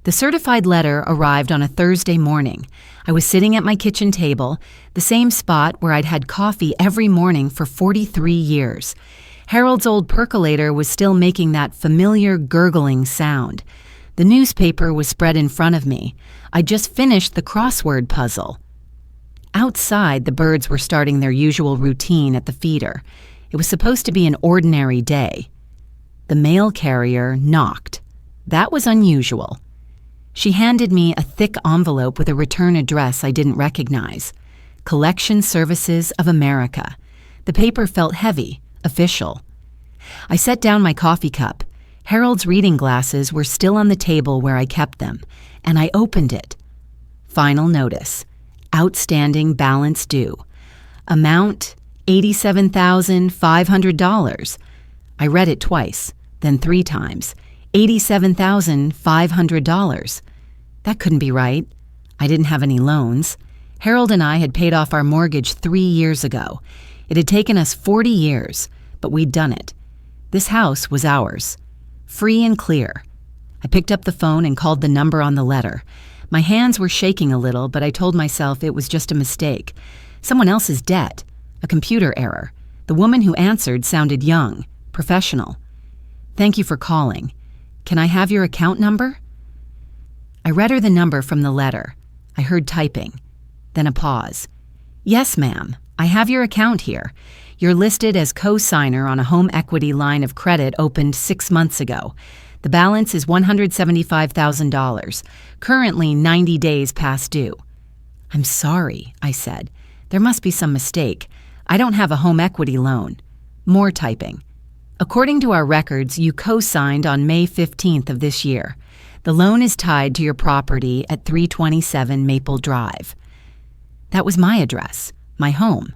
The certified letter arrived on a Thursday morning. I was sitting at my kitchen table, the same spot where I'd had coffee every morning for 43 years. Harold's old percolator was still making that familiar gurgling sound. The newspaper was spread in front of me. I'd just finished the crossword puzzle. Outside, the birds were starting their usual routine at the feeder. It was supposed to be an ordinary day. The mail carrier knocked. That was unusual. She handed me a thick envelope with a return address I didn't recognize. Collection Services of America. The paper felt heavy, official. I set down my coffee cup. Harold's reading glasses were still on the table where I kept them, and I opened it. Final notice. Outstanding balance due. Amount, $87,500. I read it twice, then 3 times. $87,500. That couldn't be right. I didn't have any loans. Harold and I had paid off our mortgage 3 years ago. It had taken us 40 years, but we'd done it. This house was ours. Free and clear. I picked up the phone and called the number on the letter. My hands were shaking a little, but I told myself it was just a mistake. Someone else's debt. A computer error. The woman who answered sounded young, professional. Thank you for calling. Can I have your account number? I read her the number from the letter. I heard typing. Then a pause. Yes, ma'am. I have your account here. You're listed as co-signer on a home equity line of credit opened 6 months ago. The balance is $175,000, currently 90 days past due. I'm sorry, I said. There must be some mistake. I don't have a home equity loan. More typing. According to our records, you co-signed on May 15th of this year. The loan is tied to your property at 327 Maple Drive. That was my address, my home.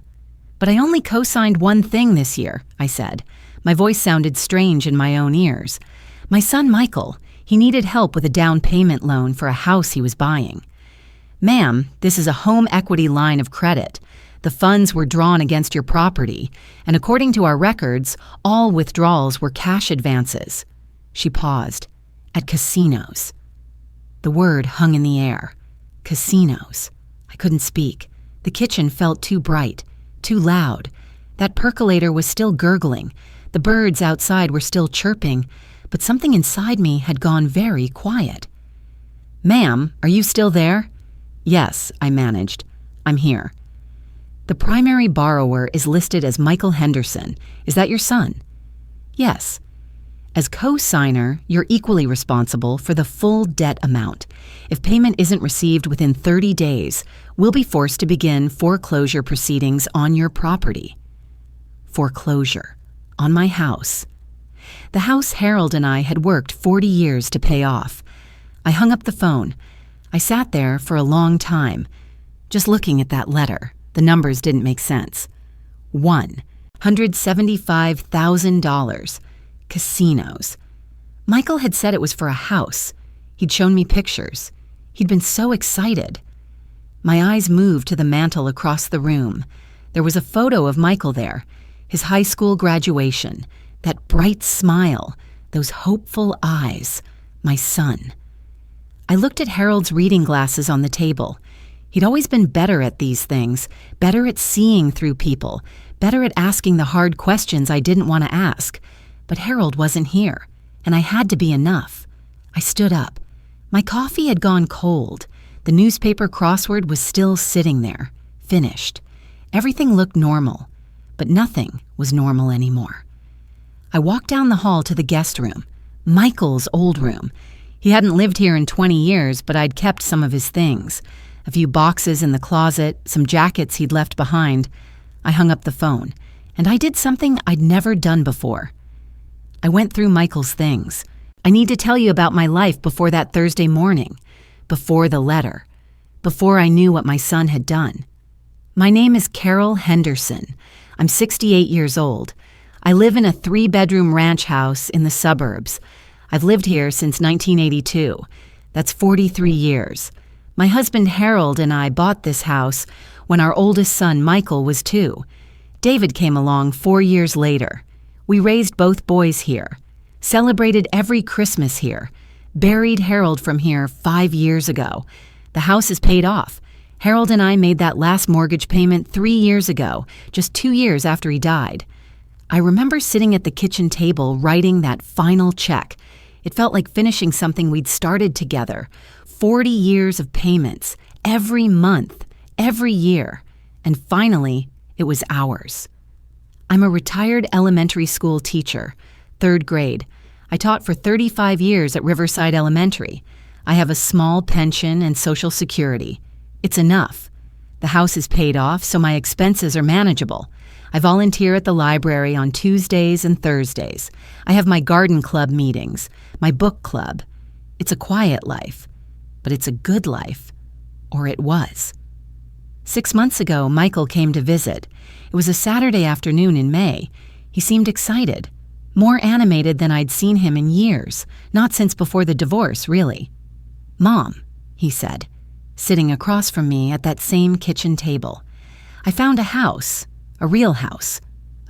But I only co-signed one thing this year, I said. My voice sounded strange in my own ears. My son Michael, he needed help with a down payment loan for a house he was buying. Ma'am, this is a home equity line of credit. The funds were drawn against your property, and according to our records, all withdrawals were cash advances. She paused. At casinos. The word hung in the air. Casinos. I couldn't speak. The kitchen felt too bright, too loud. That percolator was still gurgling. The birds outside were still chirping, but something inside me had gone very quiet. Ma'am, are you still there? Yes, I managed. I'm here. The primary borrower is listed as Michael Henderson. Is that your son? Yes. As co-signer, you're equally responsible for the full debt amount. If payment isn't received within 30 days, we'll be forced to begin foreclosure proceedings on your property. Foreclosure. On my house. The house Harold and I had worked 40 years to pay off. I hung up the phone. I sat there for a long time, just looking at that letter. The numbers didn't make sense. $175,000. Casinos. Michael had said it was for a house. He'd shown me pictures. He'd been so excited. My eyes moved to the mantel across the room. There was a photo of Michael there, his high school graduation, that bright smile, those hopeful eyes, my son. I looked at Harold's reading glasses on the table. He'd always been better at these things, better at seeing through people, better at asking the hard questions I didn't want to ask. But Harold wasn't here, and I had to be enough. I stood up. My coffee had gone cold. The newspaper crossword was still sitting there, finished. Everything looked normal, but nothing was normal anymore. I walked down the hall to the guest room, Michael's old room. He hadn't lived here in 20 years, but I'd kept some of his things. A few boxes in the closet, some jackets he'd left behind. I hung up the phone, and I did something I'd never done before. I went through Michael's things. I need to tell you about my life before that Thursday morning, before the letter, before I knew what my son had done. My name is Carol Henderson. I'm 68 years old. I live in a 3-bedroom ranch house in the suburbs. I've lived here since 1982. That's 43 years. My husband Harold and I bought this house when our oldest son Michael was 2. David came along 4 years later. We raised both boys here, celebrated every Christmas here. Buried Harold from here 5 years ago. The house is paid off. Harold and I made that last mortgage payment 3 years ago, just 2 years after he died. I remember sitting at the kitchen table writing that final check. It felt like finishing something we'd started together. 40 years of payments, every month, every year. And finally, it was ours. I'm a retired elementary school teacher, 3rd grade. I taught for 35 years at Riverside Elementary. I have a small pension and Social Security. It's enough. The house is paid off, so my expenses are manageable. I volunteer at the library on Tuesdays and Thursdays. I have my garden club meetings, my book club. It's a quiet life, but it's a good life. Or it was. 6 months ago, Michael came to visit. It was a Saturday afternoon in May. He seemed excited, more animated than I'd seen him in years, not since before the divorce, really. "Mom," he said, sitting across from me at that same kitchen table. "I found a house, a real house,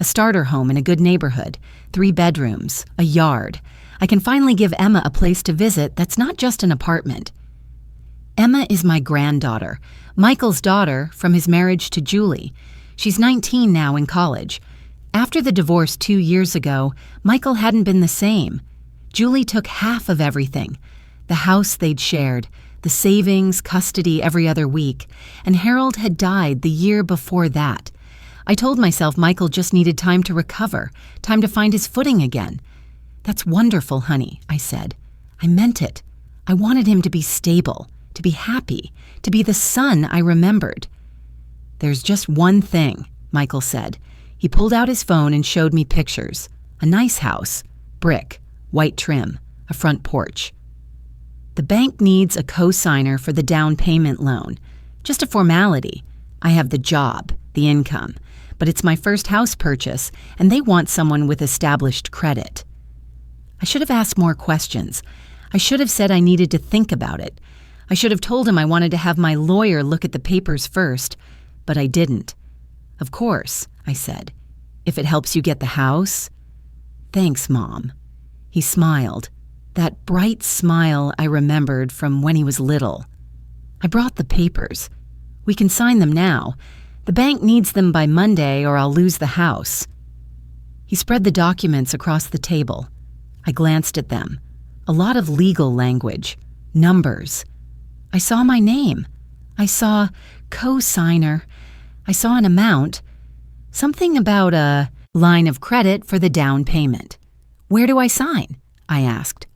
a starter home in a good neighborhood, 3 bedrooms, a yard. I can finally give Emma a place to visit that's not just an apartment." Emma is my granddaughter, Michael's daughter from his marriage to Julie. She's 19 now in college. After the divorce 2 years ago, Michael hadn't been the same. Julie took half of everything, the house they'd shared, the savings, custody every other week, and Harold had died the year before that. I told myself Michael just needed time to recover, time to find his footing again. "That's wonderful, honey," I said. I meant it. I wanted him to be stable, to be happy, to be the son I remembered. "There's just one thing," Michael said. He pulled out his phone and showed me pictures. A nice house, brick, white trim, a front porch. "The bank needs a co-signer for the down payment loan. Just a formality. I have the job, the income, but it's my first house purchase, and they want someone with established credit." I should have asked more questions. I should have said I needed to think about it. I should have told him I wanted to have my lawyer look at the papers first, but I didn't. "Of course," I said, "if it helps you get the house." "Thanks, Mom." He smiled, that bright smile I remembered from when he was little. "I brought the papers. We can sign them now. The bank needs them by Monday or I'll lose the house." He spread the documents across the table. I glanced at them. A lot of legal language, numbers. I saw my name. I saw co-signer. I saw an amount. Something about a line of credit for the down payment. "Where do I sign?" I asked.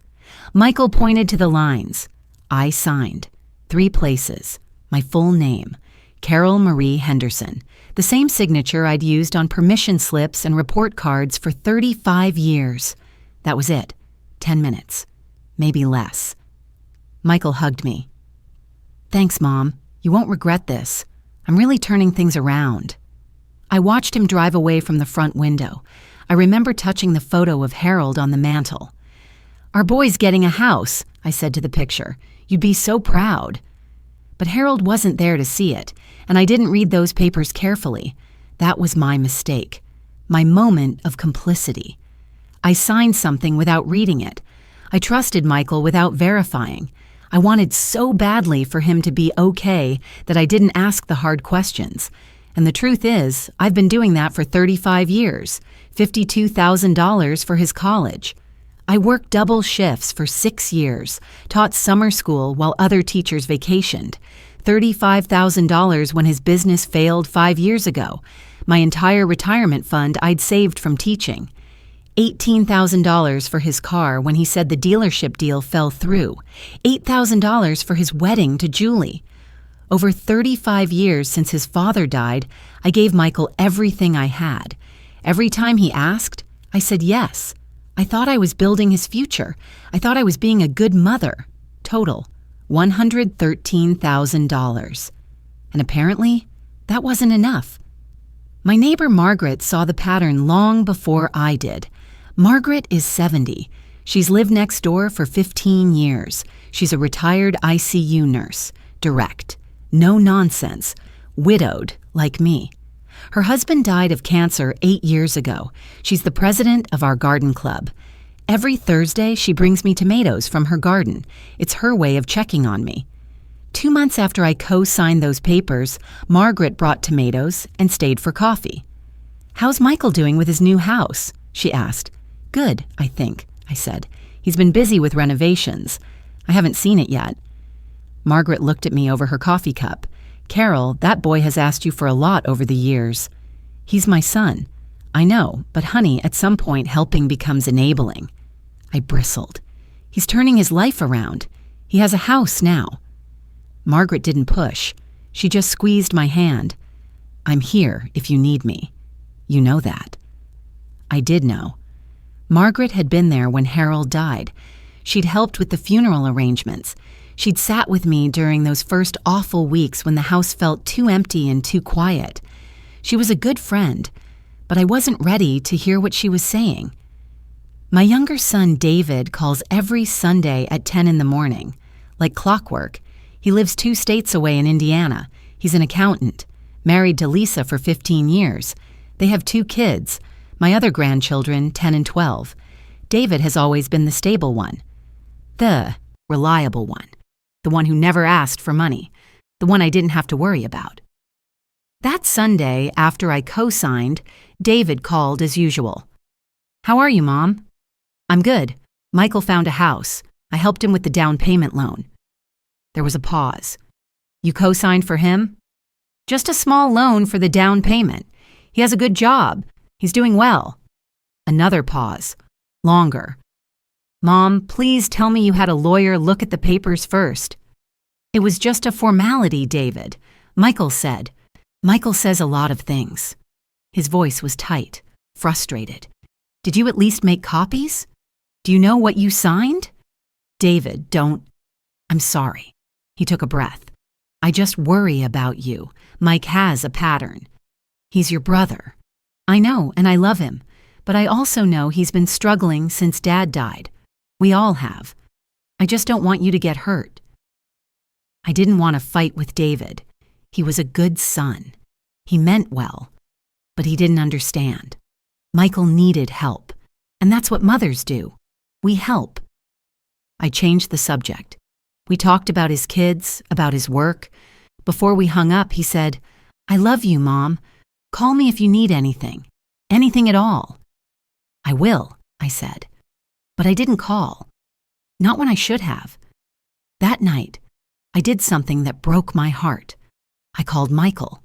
Michael pointed to the lines. I signed. 3 places. My full name, Carol Marie Henderson. The same signature I'd used on permission slips and report cards for 35 years. That was it. 10 minutes. Maybe less. Michael hugged me. "Thanks, Mom. You won't regret this. I'm really turning things around." I watched him drive away from the front window. I remember touching the photo of Harold on the mantel. "Our boy's getting a house," I said to the picture. "You'd be so proud." But Harold wasn't there to see it, and I didn't read those papers carefully. That was my mistake. My moment of complicity. I signed something without reading it. I trusted Michael without verifying. I wanted so badly for him to be okay that I didn't ask the hard questions. And the truth is, I've been doing that for 35 years, $52,000 for his college. I worked double shifts for 6 years, taught summer school while other teachers vacationed, $35,000 when his business failed 5 years ago, my entire retirement fund I'd saved from teaching, $18,000 for his car when he said the dealership deal fell through, $8,000 for his wedding to Julie. Over 35 years since his father died, I gave Michael everything I had. Every time he asked, I said yes. I thought I was building his future. I thought I was being a good mother. Total, $113,000. And apparently, that wasn't enough. My neighbor Margaret saw the pattern long before I did. Margaret is 70. She's lived next door for 15 years. She's a retired ICU nurse. Direct. No nonsense. Widowed, like me. Her husband died of cancer 8 years ago. She's the president of our garden club. Every Thursday, she brings me tomatoes from her garden. It's her way of checking on me. 2 months after I co-signed those papers, Margaret brought tomatoes and stayed for coffee. "How's Michael doing with his new house?" she asked. "Good, I think," I said. "He's been busy with renovations. I haven't seen it yet." Margaret looked at me over her coffee cup. "Carol, that boy has asked you for a lot over the years." "He's my son." "I know, but honey, at some point helping becomes enabling." I bristled. "He's turning his life around. He has a house now." Margaret didn't push. She just squeezed my hand. "I'm here if you need me. You know that." I did know. Margaret had been there when Harold died. She'd helped with the funeral arrangements. She'd sat with me during those first awful weeks when the house felt too empty and too quiet. She was a good friend, but I wasn't ready to hear what she was saying. My younger son, David, calls every Sunday at 10 in the morning. Like clockwork. He lives 2 states away in Indiana. He's an accountant, married to Lisa for 15 years. They have 2 kids, my other grandchildren, 10 and 12. David has always been the stable one. The reliable one. The one who never asked for money. The one I didn't have to worry about. That Sunday, after I co-signed, David called as usual. "How are you, Mom?" "I'm good. Michael found a house. I helped him with the down payment loan." There was a pause. "You co-signed for him?" "Just a small loan for the down payment. He has a good job. He's doing well." Another pause. Longer. "Mom, please tell me you had a lawyer look at the papers first." "It was just a formality, David," Michael said. Michael says a lot of things. His voice was tight, frustrated. "Did you at least make copies? Do you know what you signed?" "David, don't..." "I'm sorry." He took a breath. "I just worry about you. Mike has a pattern. He's your brother. I know, and I love him. But I also know he's been struggling since Dad died. We all have. I just don't want you to get hurt." I didn't want to fight with David. He was a good son. He meant well. But he didn't understand. Michael needed help. And that's what mothers do. We help. I changed the subject. We talked about his kids, about his work. Before we hung up, he said, "I love you, Mom. Call me if you need anything. Anything at all." "I will," I said. But I didn't call. Not when I should have. That night, I did something that broke my heart. I called Michael.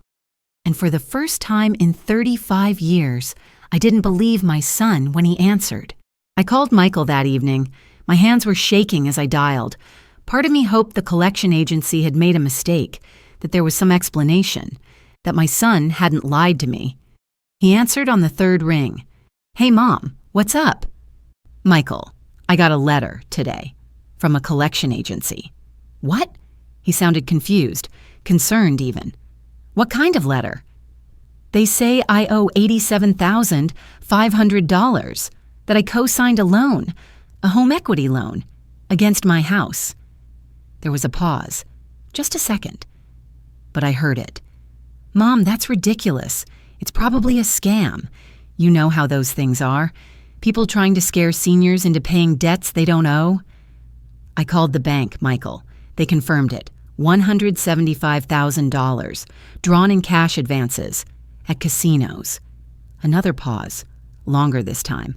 And for the first time in 35 years, I didn't believe my son when he answered. I called Michael that evening. My hands were shaking as I dialed. Part of me hoped the collection agency had made a mistake, that there was some explanation, that my son hadn't lied to me. He answered on the 3rd ring. "Hey, Mom, what's up?" "Michael, I got a letter today from a collection agency." "What?" He sounded confused, concerned even. "What kind of letter?" "They say I owe $87,500, that I co-signed a loan, a home equity loan, against my house." There was a pause. Just a second. But I heard it. "Mom, that's ridiculous. It's probably a scam. You know how those things are. People trying to scare seniors into paying debts they don't owe." I called the bank, Michael. They confirmed it. $175,000, drawn in cash advances, at casinos. Another pause. Longer this time.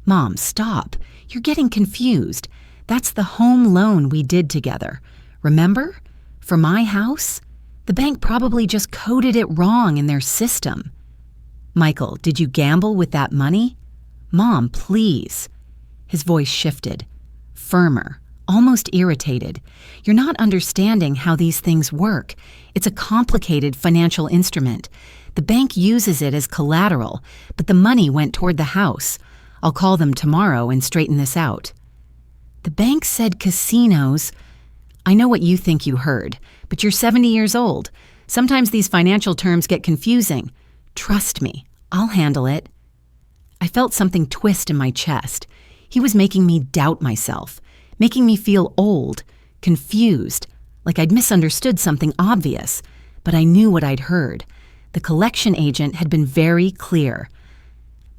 "Mom, stop. You're getting confused. That's the home loan we did together. Remember? For my house? The bank probably just coded it wrong in their system." "Michael, did you gamble with that money?" "Mom, please." His voice shifted. Firmer, almost irritated. "You're not understanding how these things work. It's a complicated financial instrument. The bank uses it as collateral, but the money went toward the house. I'll call them tomorrow and straighten this out." "The bank said casinos." "I know what you think you heard, but you're 70 years old. Sometimes these financial terms get confusing. Trust me, I'll handle it." I felt something twist in my chest. He was making me doubt myself, making me feel old, confused, like I'd misunderstood something obvious, but I knew what I'd heard. The collection agent had been very clear.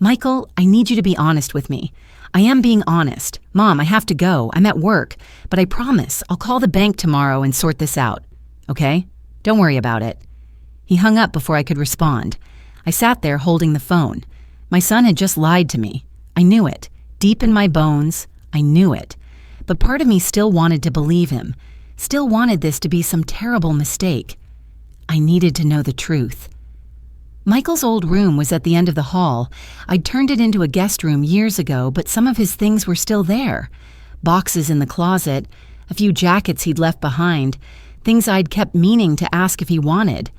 Michael, I need you to be honest with me. I am being honest. Mom, I have to go. I'm at work. But I promise I'll call the bank tomorrow and sort this out. Okay? Don't worry about it. He hung up before I could respond. I sat there holding the phone. My son had just lied to me. I knew it. Deep in my bones, I knew it. But part of me still wanted to believe him. Still wanted this to be some terrible mistake. I needed to know the truth. Michael's old room was at the end of the hall. I'd turned it into a guest room years ago, but some of his things were still there. Boxes in the closet, a few jackets he'd left behind, things I'd kept meaning to ask if he wanted.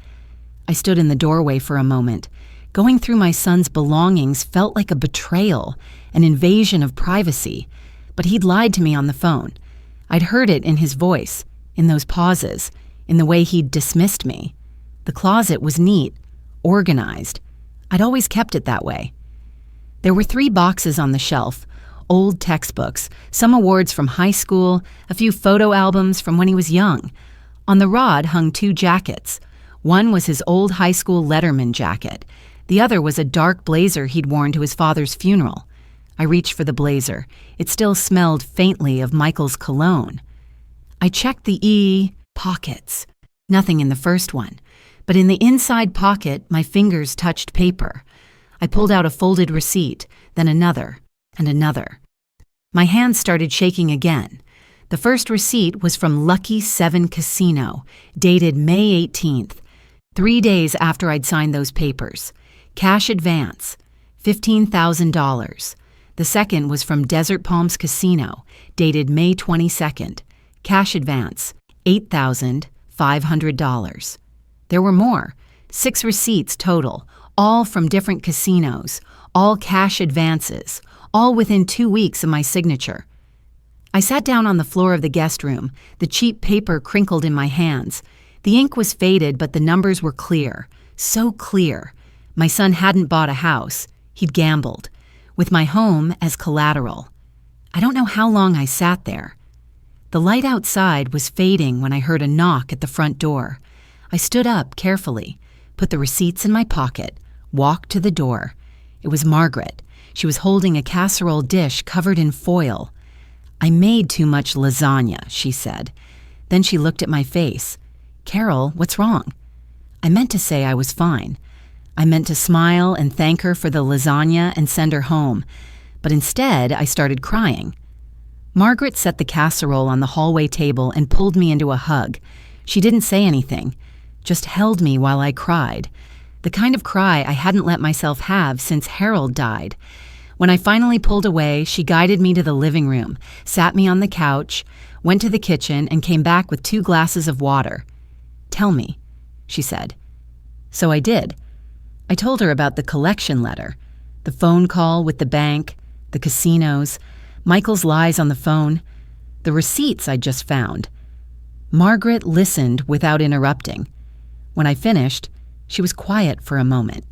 I stood in the doorway for a moment. Going through my son's belongings felt like a betrayal, an invasion of privacy. But he'd lied to me on the phone. I'd heard it in his voice, in those pauses, in the way he'd dismissed me. The closet was neat, organized. I'd always kept it that way. There were 3 boxes on the shelf, old textbooks, some awards from high school, a few photo albums from when he was young. On the rod hung 2 jackets. One was his old high school letterman jacket. The other was a dark blazer he'd worn to his father's funeral. I reached for the blazer. It still smelled faintly of Michael's cologne. I checked the pockets. Nothing in the first one. But in the inside pocket, my fingers touched paper. I pulled out a folded receipt, then another, and another. My hands started shaking again. The first receipt was from Lucky 7 Casino, dated May 18th, 3 days after I'd signed those papers. Cash advance, $15,000. The second was from Desert Palms Casino, dated May 22nd. Cash advance, $8,500. There were more, 6 receipts total, all from different casinos, all cash advances, all within 2 weeks of my signature. I sat down on the floor of the guest room, the cheap paper crinkled in my hands. The ink was faded, but the numbers were clear, so clear. My son hadn't bought a house. He'd gambled, with my home as collateral. I don't know how long I sat there. The light outside was fading when I heard a knock at the front door. I stood up carefully, put the receipts in my pocket, walked to the door. It was Margaret. She was holding a casserole dish covered in foil. "I made too much lasagna," she said. Then she looked at my face. "Carol, what's wrong?" I meant to say I was fine. I meant to smile and thank her for the lasagna and send her home. But instead, I started crying. Margaret set the casserole on the hallway table and pulled me into a hug. She didn't say anything, just held me while I cried. The kind of cry I hadn't let myself have since Harold died. When I finally pulled away, she guided me to the living room, sat me on the couch, went to the kitchen, and came back with 2 glasses of water. "Tell me," she said. So I did. I told her about the collection letter, the phone call with the bank, the casinos, Michael's lies on the phone, the receipts I'd just found. Margaret listened without interrupting. When I finished, she was quiet for a moment.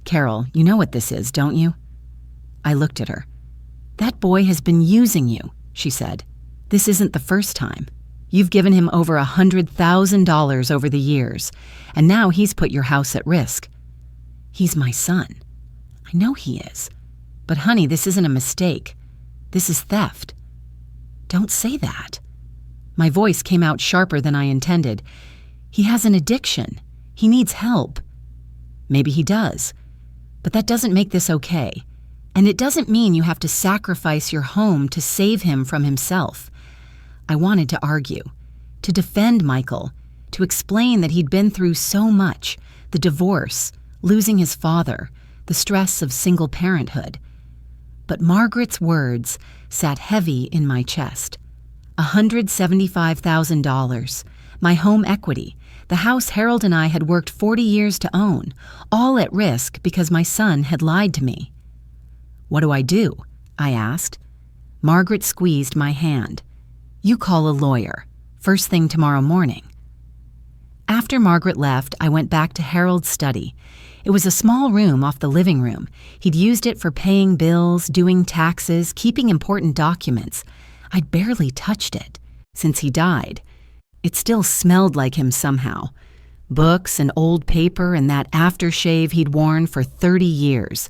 "Carol, you know what this is, don't you?" I looked at her. "That boy has been using you," she said. "This isn't the first time. You've given him over $100,000 over the years, and now he's put your house at risk." "He's my son." "I know he is. But honey, this isn't a mistake. This is theft." "Don't say that." My voice came out sharper than I intended. "He has an addiction. He needs help." "Maybe he does. But that doesn't make this okay. And it doesn't mean you have to sacrifice your home to save him from himself." I wanted to argue, to defend Michael, to explain that he'd been through so much, the divorce, losing his father, the stress of single parenthood. But Margaret's words sat heavy in my chest. $175,000, my home equity, the house Harold and I had worked 40 years to own, all at risk because my son had lied to me. "What do I do?" I asked. Margaret squeezed my hand. "You call a lawyer, first thing tomorrow morning." After Margaret left, I went back to Harold's study. It was a small room off the living room. He'd used it for paying bills, doing taxes, keeping important documents. I'd barely touched it since he died. It still smelled like him somehow. Books and old paper and that aftershave he'd worn for 30 years.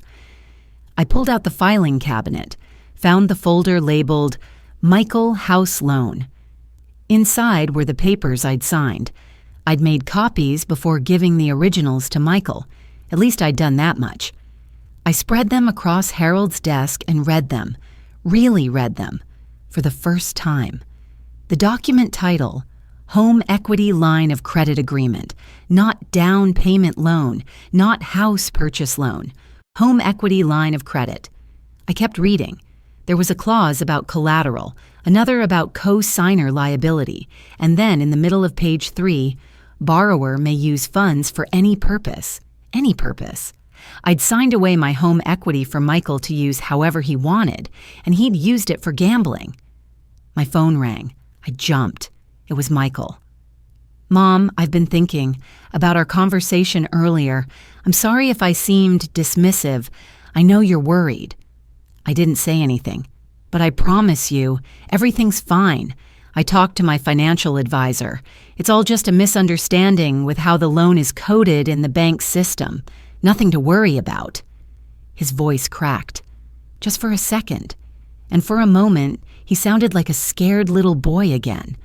I pulled out the filing cabinet, found the folder labeled Michael House Loan. Inside were the papers I'd signed. I'd made copies before giving the originals to Michael. At least I'd done that much. I spread them across Harold's desk and read them, really read them, for the first time. The document title, Home Equity Line of Credit Agreement, not down payment loan, not house purchase loan, Home Equity Line of Credit. I kept reading. There was a clause about collateral, another about co-signer liability, and then in the middle of page 3, borrower may use funds for any purpose. Any purpose. I'd signed away my home equity for Michael to use however he wanted, and he'd used it for gambling. My phone rang. I jumped. It was Michael. Mom, I've been thinking about our conversation earlier. I'm sorry if I seemed dismissive. I know you're worried. I didn't say anything, but I promise you, everything's fine. I talked to my financial advisor. It's all just a misunderstanding with how the loan is coded in the bank's system. Nothing to worry about. His voice cracked, just for a second, and for a moment he sounded like a scared little boy again.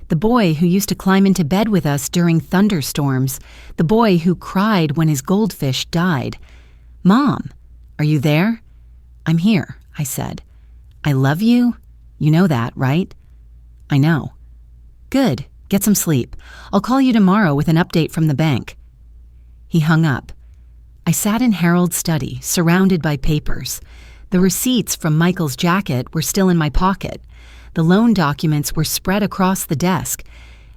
The boy who used to climb into bed with us during thunderstorms, the boy who cried when his goldfish died. Mom, are you there? I'm here, I said. I love you? You know that, right? I know. Good, get some sleep. I'll call you tomorrow with an update from the bank. He hung up. I sat in Harold's study, surrounded by papers. The receipts from Michael's jacket were still in my pocket. The loan documents were spread across the desk,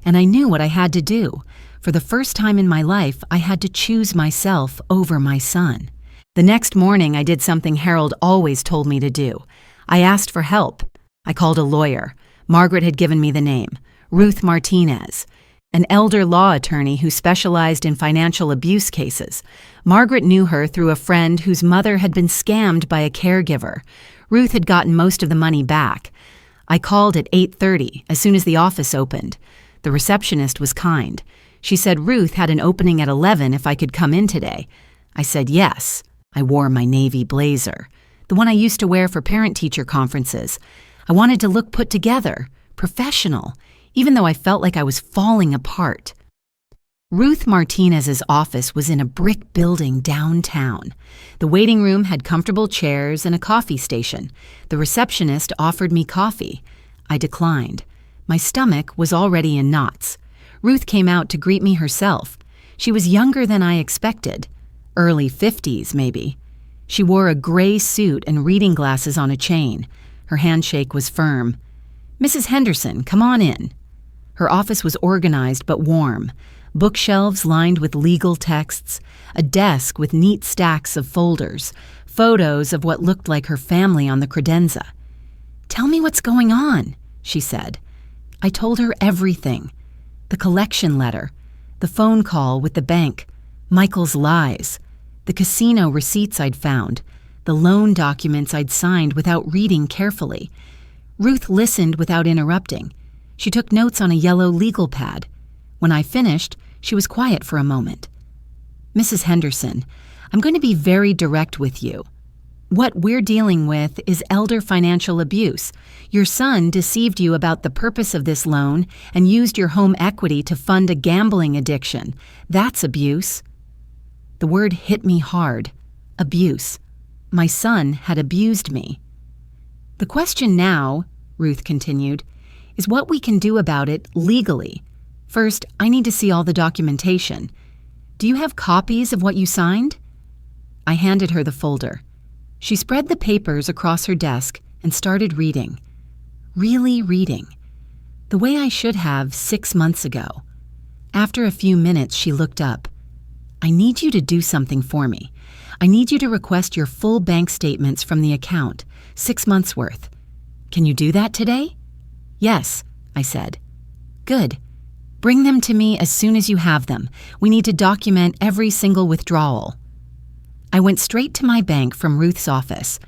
and I knew what I had to do. For the first time in my life, I had to choose myself over my son. The next morning, I did something Harold always told me to do. I asked for help. I called a lawyer. Margaret had given me the name, Ruth Martinez, an elder law attorney who specialized in financial abuse cases. Margaret knew her through a friend whose mother had been scammed by a caregiver. Ruth had gotten most of the money back. I called at 8:30, as soon as the office opened. The receptionist was kind. She said Ruth had an opening at 11 if I could come in today. I said yes. I wore my navy blazer, the one I used to wear for parent-teacher conferences. I wanted to look put together, professional, even though I felt like I was falling apart. Ruth Martinez's office was in a brick building downtown. The waiting room had comfortable chairs and a coffee station. The receptionist offered me coffee. I declined. My stomach was already in knots. Ruth came out to greet me herself. She was younger than I expected. Early 50s, maybe. She wore a gray suit and reading glasses on a chain. Her handshake was firm. Mrs. Henderson, come on in. Her office was organized but warm. Bookshelves lined with legal texts, a desk with neat stacks of folders, photos of what looked like her family on the credenza. "Tell me what's going on," she said. I told her everything. The collection letter, the phone call with the bank, Michael's lies, the casino receipts I'd found, the loan documents I'd signed without reading carefully. Ruth listened without interrupting. She took notes on a yellow legal pad. When I finished, she was quiet for a moment. "Mrs. Henderson, I'm going to be very direct with you. What we're dealing with is elder financial abuse. Your son deceived you about the purpose of this loan and used your home equity to fund a gambling addiction. That's abuse." The word hit me hard. Abuse. My son had abused me. "The question now," Ruth continued, "is what we can do about it legally. First, I need to see all the documentation. Do you have copies of what you signed?" I handed her the folder. She spread the papers across her desk and started reading. Really reading. The way I should have 6 months ago. After a few minutes, she looked up. "I need you to do something for me. I need you to request your full bank statements from the account, 6 months' worth. Can you do that today?" "Yes," I said. "Good. Bring them to me as soon as you have them. We need to document every single withdrawal." I went straight to my bank from Ruth's office.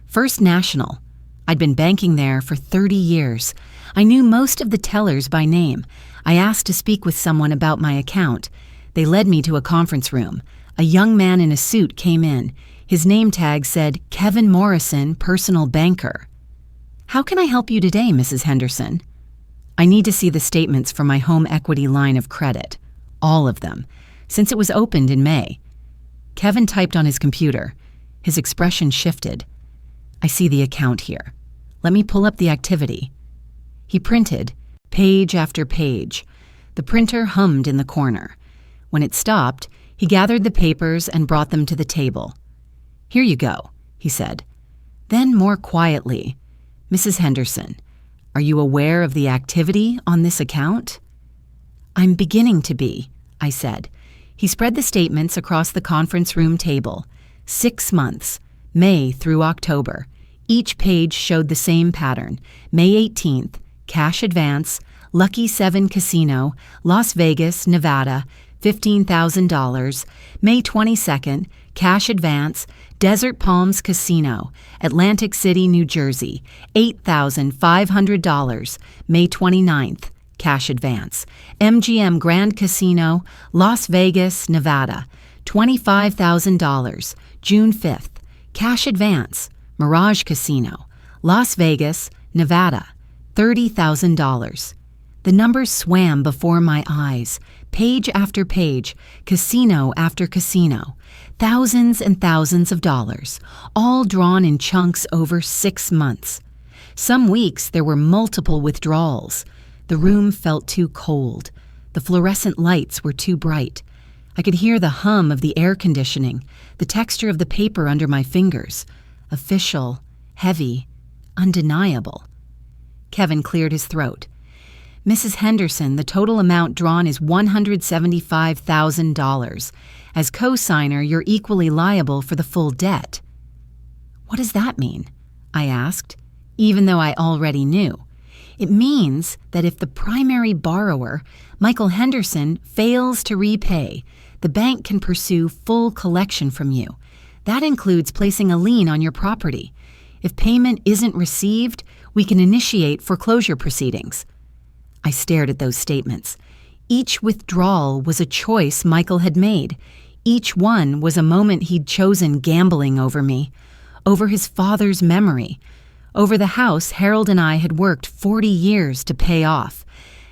First National. I'd been banking there for 30 years. I knew most of the tellers by name. I asked to speak with someone about my account. They led me to a conference room. A young man in a suit came in. His name tag said Kevin Morrison, personal banker. "How can I help you today, Mrs. Henderson?" "I need to see the statements for my home equity line of credit. All of them, since it was opened in May." Kevin typed on his computer. His expression shifted. "I see the account here. Let me pull up the activity." He printed, page after page. The printer hummed in the corner. When it stopped, he gathered the papers and brought them to the table. "Here you go," he said. Then more quietly, "Mrs. Henderson, are you aware of the activity on this account?" "I'm beginning to be," I said. He spread the statements across the conference room table. 6 months, May through October. Each page showed the same pattern. May 18th, cash advance, Lucky 7 Casino, Las Vegas, Nevada, $15,000. May 22nd, cash advance, Desert Palms Casino, Atlantic City, New Jersey, $8,500. May 29th, cash advance, MGM Grand Casino, Las Vegas, Nevada, $25,000. June 5th, cash advance, Mirage Casino, Las Vegas, Nevada, $30,000. The numbers swam before my eyes, page after page, casino after casino, thousands and thousands of dollars, all drawn in chunks over 6 months. Some weeks there were multiple withdrawals. The room felt too cold. The fluorescent lights were too bright. I could hear the hum of the air conditioning, the texture of the paper under my fingers. Official, heavy, undeniable. Kevin cleared his throat. "Mrs. Henderson, the total amount drawn is $175,000. As co-signer, you're equally liable for the full debt." "What does that mean?" I asked, even though I already knew. "It means that if the primary borrower, Michael Henderson, fails to repay, the bank can pursue full collection from you. That includes placing a lien on your property. If payment isn't received, we can initiate foreclosure proceedings." I stared at those statements. Each withdrawal was a choice Michael had made. Each one was a moment he'd chosen gambling over me, over his father's memory, over the house Harold and I had worked 40 years to pay off.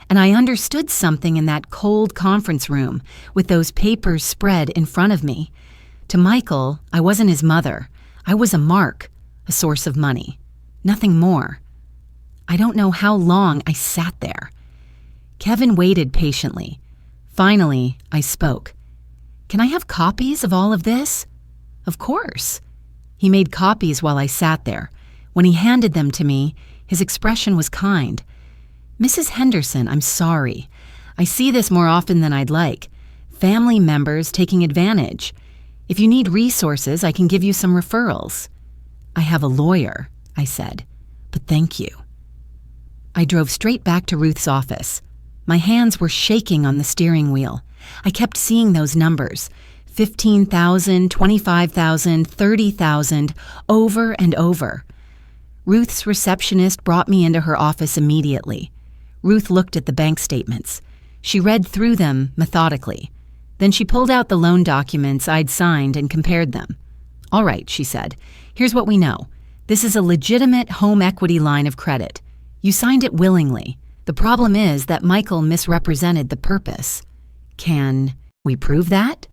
And I understood something in that cold conference room with those papers spread in front of me. To Michael, I wasn't his mother. I was a mark, a source of money. Nothing more. I don't know how long I sat there. Kevin waited patiently. Finally, I spoke. "Can I have copies of all of this?" "Of course." He made copies while I sat there. When he handed them to me, his expression was kind. "Mrs. Henderson, I'm sorry. I see this more often than I'd like. Family members taking advantage. If you need resources, I can give you some referrals." "I have a lawyer," I said, "but thank you." I drove straight back to Ruth's office. My hands were shaking on the steering wheel. I kept seeing those numbers, 15,000, 25,000, 30,000, over and over. Ruth's receptionist brought me into her office immediately. Ruth looked at the bank statements. She read through them methodically. Then she pulled out the loan documents I'd signed and compared them. "All right," she said, "here's what we know. This is a legitimate home equity line of credit. You signed it willingly. The problem is that Michael misrepresented the purpose. Can we prove that?"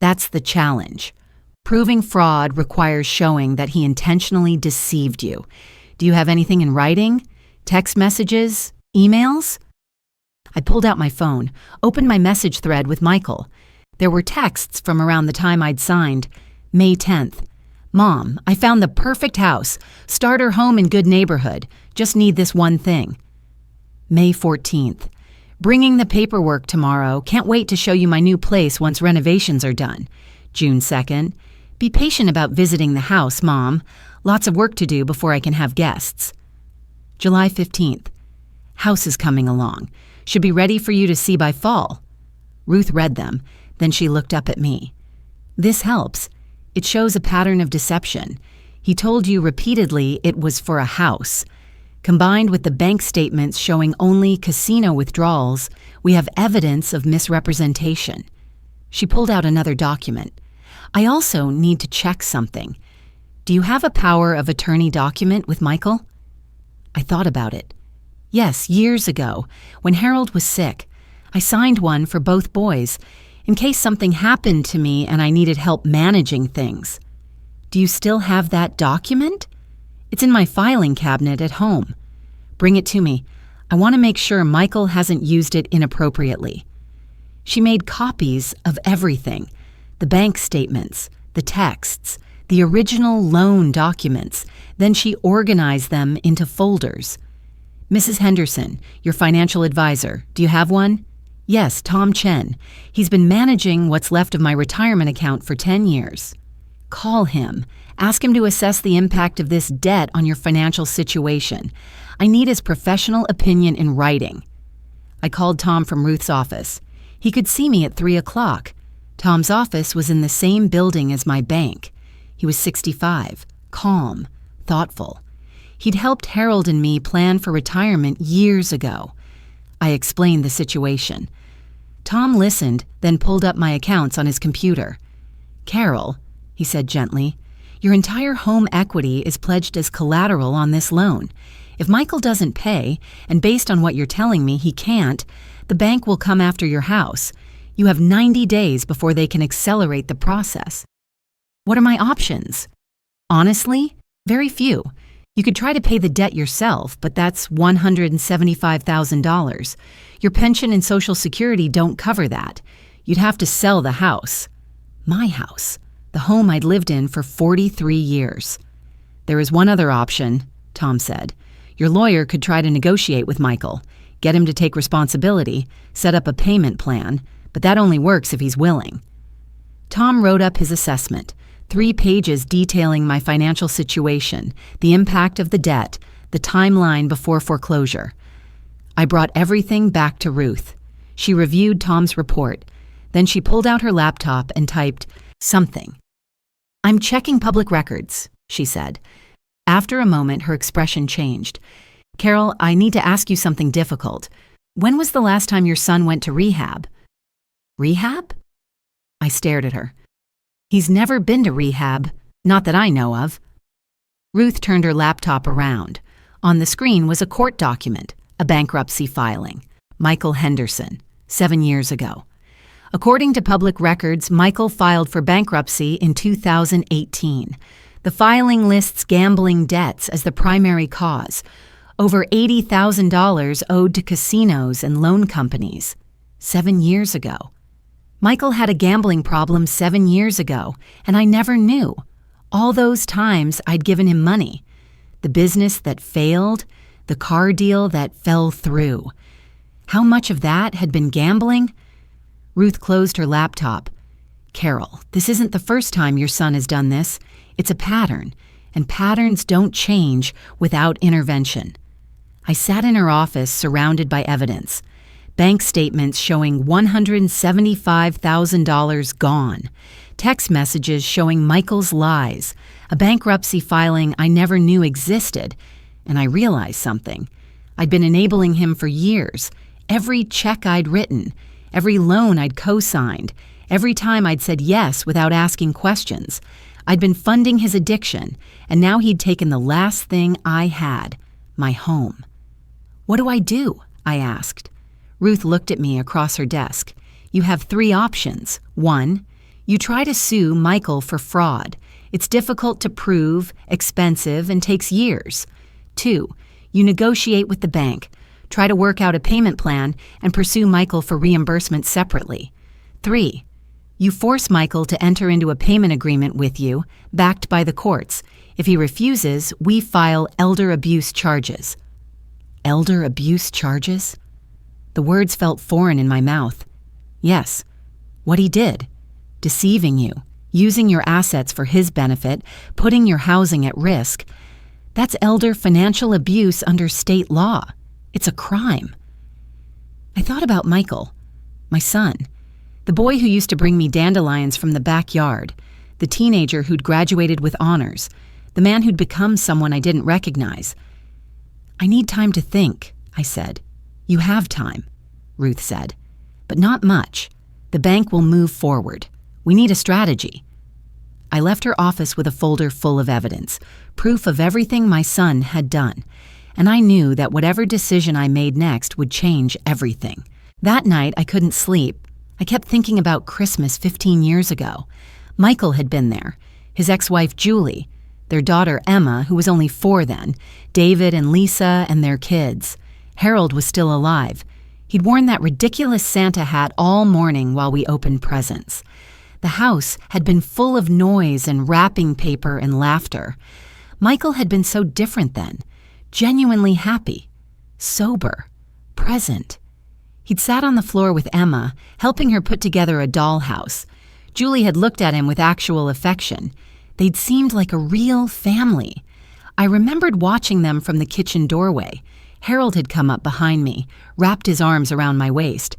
That's the challenge. Proving fraud requires showing that he intentionally deceived you. Do you have anything in writing? Text messages? Emails? I pulled out my phone, opened my message thread with Michael. There were texts from around the time I'd signed. May 10th. "Mom, I found the perfect house. Starter home in good neighborhood. Just need this one thing." May 14th. "Bringing the paperwork tomorrow. Can't wait to show you my new place once renovations are done." June 2nd. "Be patient about visiting the house, Mom. Lots of work to do before I can have guests." July 15th. "House is coming along. Should be ready for you to see by fall." Ruth read them. Then she looked up at me. "This helps. It shows a pattern of deception. He told you repeatedly it was for a house. Combined with the bank statements showing only casino withdrawals, we have evidence of misrepresentation." She pulled out another document. I also need to check something. Do you have a power of attorney document with Michael? I thought about it. Yes, years ago, when Harold was sick, I signed one for both boys, in case something happened to me and I needed help managing things. Do you still have that document? It's in my filing cabinet at home. Bring it to me. I want to make sure Michael hasn't used it inappropriately. She made copies of everything: the bank statements, the texts, the original loan documents. Then she organized them into folders. Mrs. Henderson, your financial advisor, do you have one? Yes, Tom Chen. He's been managing what's left of my retirement account for 10 years. Call him. Ask him to assess the impact of this debt on your financial situation. I need his professional opinion in writing. I called Tom from Ruth's office. He could see me at 3 o'clock. Tom's office was in the same building as my bank. He was 65, calm, thoughtful. He'd helped Harold and me plan for retirement years ago. I explained the situation. Tom listened, then pulled up my accounts on his computer. "Carol," he said gently, "your entire home equity is pledged as collateral on this loan. If Michael doesn't pay, and based on what you're telling me, he can't, the bank will come after your house. You have 90 days before they can accelerate the process." What are my options? Honestly, very few. You could try to pay the debt yourself, but that's $175,000. Your pension and Social Security don't cover that. You'd have to sell the house. My house, the home I'd lived in for 43 years. "There is one other option," Tom said. "Your lawyer could try to negotiate with Michael, get him to take responsibility, set up a payment plan, but that only works if he's willing." Tom wrote up his assessment, 3 pages detailing my financial situation, the impact of the debt, the timeline before foreclosure. I brought everything back to Ruth. She reviewed Tom's report. Then she pulled out her laptop and typed something. "I'm checking public records," she said. After a moment, her expression changed. "Carol, I need to ask you something difficult. When was the last time your son went to rehab?" "Rehab?" I stared at her. "He's never been to rehab, not that I know of." Ruth turned her laptop around. On the screen was a court document, a bankruptcy filing. Michael Henderson, 7 years ago. According to public records, Michael filed for bankruptcy in 2018. The filing lists gambling debts as the primary cause. Over $80,000 owed to casinos and loan companies. 7 years ago. Michael had a gambling problem 7 years ago, and I never knew. All those times I'd given him money. The business that failed, the car deal that fell through. How much of that had been gambling? Ruth closed her laptop. "Carol, this isn't the first time your son has done this. It's a pattern, and patterns don't change without intervention." I sat in her office surrounded by evidence. Bank statements showing $175,000 gone. Text messages showing Michael's lies. A bankruptcy filing I never knew existed. And I realized something. I'd been enabling him for years. Every check I'd written, every loan I'd co-signed, every time I'd said yes without asking questions. I'd been funding his addiction, and now he'd taken the last thing I had, my home. "What do I do?" I asked. Ruth looked at me across her desk. "You have 3 options. 1, you try to sue Michael for fraud. It's difficult to prove, expensive, and takes years. 2, you negotiate with the bank, try to work out a payment plan, and pursue Michael for reimbursement separately. 3, you force Michael to enter into a payment agreement with you, backed by the courts. If he refuses, we file elder abuse charges." Elder abuse charges? The words felt foreign in my mouth. Yes, what he did. Deceiving you, using your assets for his benefit, putting your housing at risk. That's elder financial abuse under state law. It's a crime. I thought about Michael, my son, the boy who used to bring me dandelions from the backyard, the teenager who'd graduated with honors, the man who'd become someone I didn't recognize. "I need time to think," I said. "You have time," Ruth said, "but not much. The bank will move forward. We need a strategy." I left her office with a folder full of evidence, proof of everything my son had done, and I knew that whatever decision I made next would change everything. That night, I couldn't sleep. I kept thinking about Christmas 15 years ago. Michael had been there, his ex-wife Julie, their daughter Emma, who was only 4 then, David and Lisa and their kids. Harold was still alive. He'd worn that ridiculous Santa hat all morning while we opened presents. The house had been full of noise and wrapping paper and laughter. Michael had been so different then, genuinely happy, sober, present. He'd sat on the floor with Emma, helping her put together a dollhouse. Julie had looked at him with actual affection. They'd seemed like a real family. I remembered watching them from the kitchen doorway. Harold had come up behind me, wrapped his arms around my waist.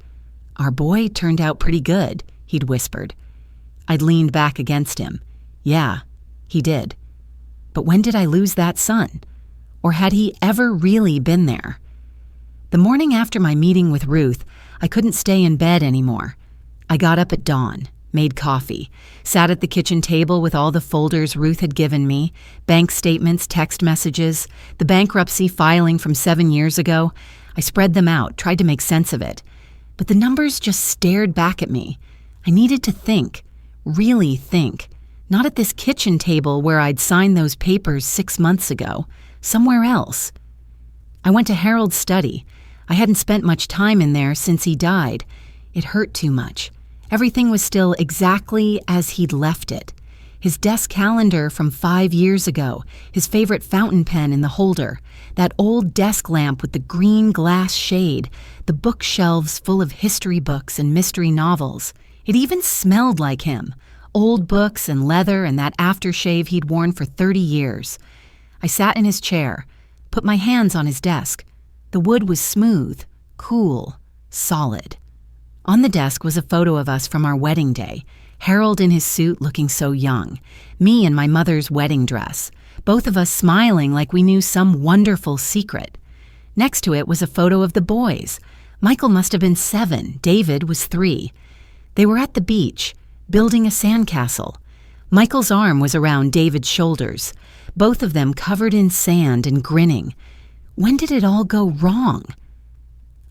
"Our boy turned out pretty good," he'd whispered. I'd leaned back against him. Yeah, he did. But when did I lose that son? Or had he ever really been there? The morning after my meeting with Ruth, I couldn't stay in bed anymore. I got up at dawn, made coffee, sat at the kitchen table with all the folders Ruth had given me, bank statements, text messages, the bankruptcy filing from 7 years ago. I spread them out, tried to make sense of it. But the numbers just stared back at me. I needed to think, really think, not at this kitchen table where I'd signed those papers 6 months ago, somewhere else. I went to Harold's study. I hadn't spent much time in there since he died. It hurt too much. Everything was still exactly as he'd left it. His desk calendar from 5 years ago, his favorite fountain pen in the holder, that old desk lamp with the green glass shade, the bookshelves full of history books and mystery novels. It even smelled like him, old books and leather and that aftershave he'd worn for 30 years. I sat in his chair, put my hands on his desk. The wood was smooth, cool, solid. On the desk was a photo of us from our wedding day, Harold in his suit looking so young, me in my mother's wedding dress, both of us smiling like we knew some wonderful secret. Next to it was a photo of the boys. Michael must have been 7, David was 3. They were at the beach, building a sandcastle. Michael's arm was around David's shoulders, both of them covered in sand and grinning. When did it all go wrong?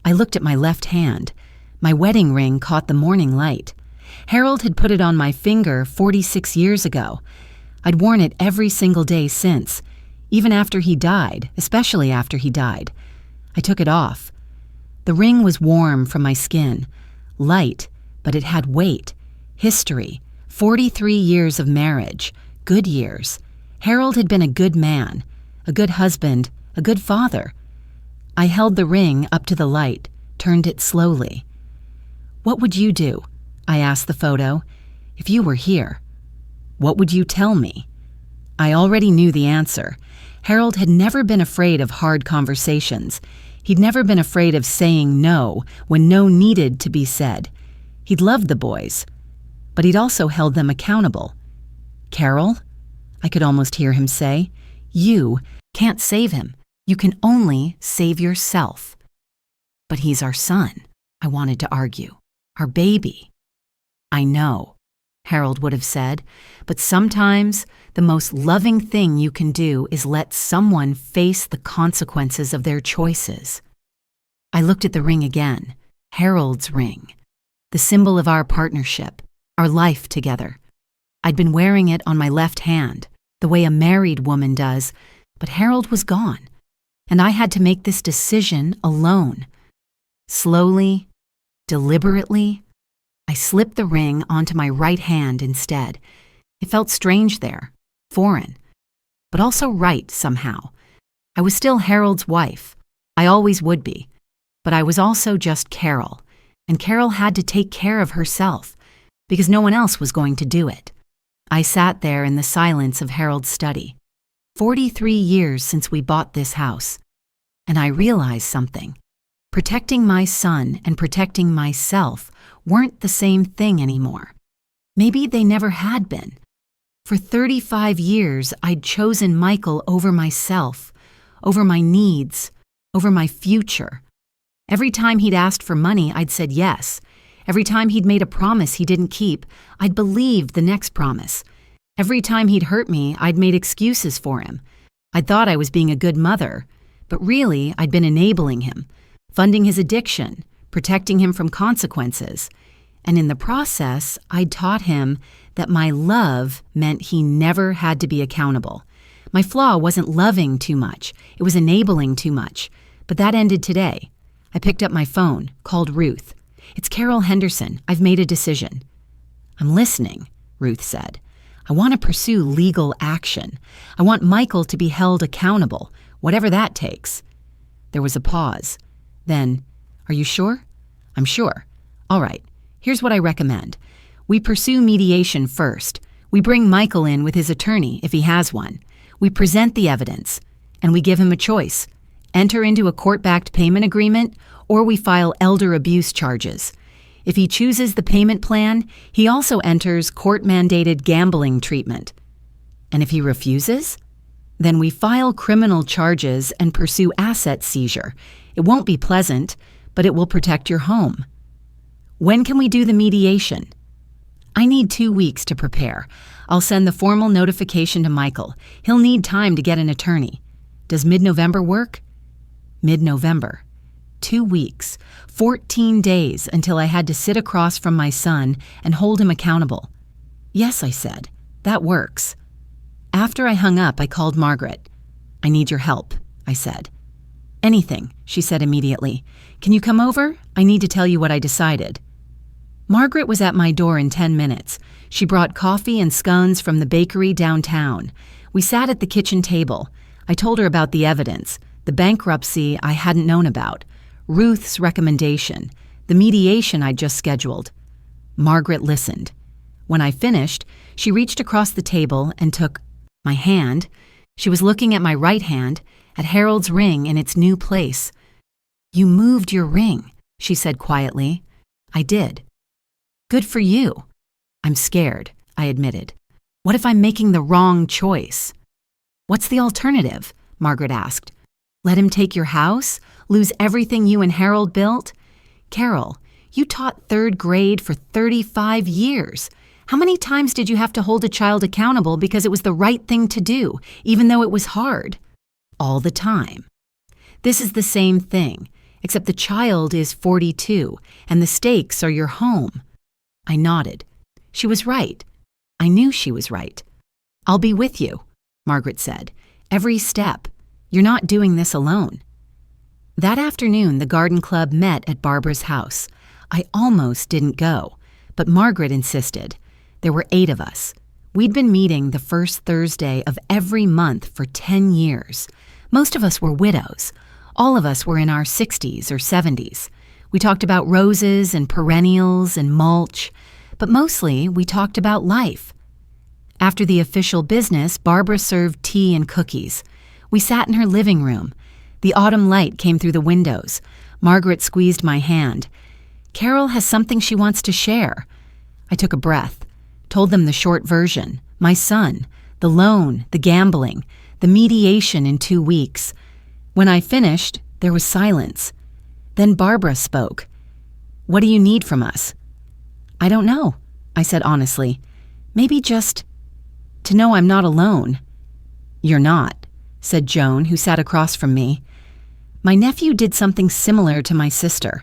I looked at my left hand. My wedding ring caught the morning light. Harold had put it on my finger 46 years ago. I'd worn it every single day since, even after he died, especially after he died. I took it off. The ring was warm from my skin, light, but it had weight, history, 43 years of marriage, good years. Harold had been a good man, a good husband, a good father. I held the ring up to the light, turned it slowly. "What would you do?" I asked the photo. "If you were here, what would you tell me?" I already knew the answer. Harold had never been afraid of hard conversations. He'd never been afraid of saying no when no needed to be said. He'd loved the boys, but he'd also held them accountable. "Carol," I could almost hear him say, "you can't save him. You can only save yourself." "But he's our son," I wanted to argue. "Our baby." "I know," Harold would have said, "but sometimes the most loving thing you can do is let someone face the consequences of their choices." I looked at the ring again, Harold's ring, the symbol of our partnership, our life together. I'd been wearing it on my left hand, the way a married woman does, but Harold was gone, and I had to make this decision alone. Slowly, deliberately, I slipped the ring onto my right hand instead. It felt strange there, foreign, but also right somehow. I was still Harold's wife. I always would be. But I was also just Carol, and Carol had to take care of herself, because no one else was going to do it. I sat there in the silence of Harold's study. 43 years since we bought this house. And I realized something. Protecting my son and protecting myself weren't the same thing anymore. Maybe they never had been. For 35 years, I'd chosen Michael over myself, over my needs, over my future. Every time he'd asked for money, I'd said yes. Every time he'd made a promise he didn't keep, I'd believed the next promise. Every time he'd hurt me, I'd made excuses for him. I thought I was being a good mother, but really I'd been enabling him, funding his addiction, protecting him from consequences. And in the process, I'd taught him that my love meant he never had to be accountable. My flaw wasn't loving too much, it was enabling too much. But that ended today. I picked up my phone, called Ruth. "It's Carol Henderson. I've made a decision." "I'm listening," Ruth said. "I want to pursue legal action. I want Michael to be held accountable, whatever that takes." There was a pause. Then, "Are you sure?" "I'm sure." "All right, here's what I recommend. We pursue mediation first. We bring Michael in with his attorney, if he has one. We present the evidence, and we give him a choice. Enter into a court-backed payment agreement, or we file elder abuse charges. If he chooses the payment plan, he also enters court-mandated gambling treatment. And if he refuses? Then we file criminal charges and pursue asset seizure. It won't be pleasant, but it will protect your home. When can we do the mediation?" "I need 2 weeks to prepare. I'll send the formal notification to Michael. He'll need time to get an attorney. Does mid-November work?" Mid-November. 2 weeks, 14 days until I had to sit across from my son and hold him accountable. "Yes," I said, "that works." After I hung up, I called Margaret. "I need your help," I said. "Anything," she said immediately. "Can you come over? I need to tell you what I decided." Margaret was at my door in 10 minutes. She brought coffee and scones from the bakery downtown. We sat at the kitchen table. I told her about the evidence, the bankruptcy I hadn't known about, Ruth's recommendation, the mediation I'd just scheduled. Margaret listened. When I finished, she reached across the table and took my hand. She was looking at my right hand, at Harold's ring in its new place. "You moved your ring," she said quietly. "I did." "Good for you." "I'm scared," I admitted. "What if I'm making the wrong choice?" "What's the alternative?" Margaret asked. "Let him take your house? Lose everything you and Harold built?" "Carol, you taught 3rd grade for 35 years. How many times did you have to hold a child accountable because it was the right thing to do, even though it was hard?" "All the time." "This is the same thing, except the child is 42, and the stakes are your home." I nodded. She was right. I knew she was right. "I'll be with you," Margaret said. "Every step. You're not doing this alone." That afternoon, the garden club met at Barbara's house. I almost didn't go, but Margaret insisted. There were 8 of us. We'd been meeting the first Thursday of every month for 10 years. Most of us were widows. All of us were in our 60s or 70s. We talked about roses and perennials and mulch, but mostly we talked about life. After the official business, Barbara served tea and cookies. We sat in her living room. The autumn light came through the windows. Margaret squeezed my hand. "Carol has something she wants to share." I took a breath, told them the short version, my son, the loan, the gambling, the mediation in 2 weeks. When I finished, there was silence. Then Barbara spoke. "What do you need from us?" "I don't know," I said honestly. "Maybe just to know I'm not alone." "You're not," said Joan, who sat across from me. "My nephew did something similar to my sister.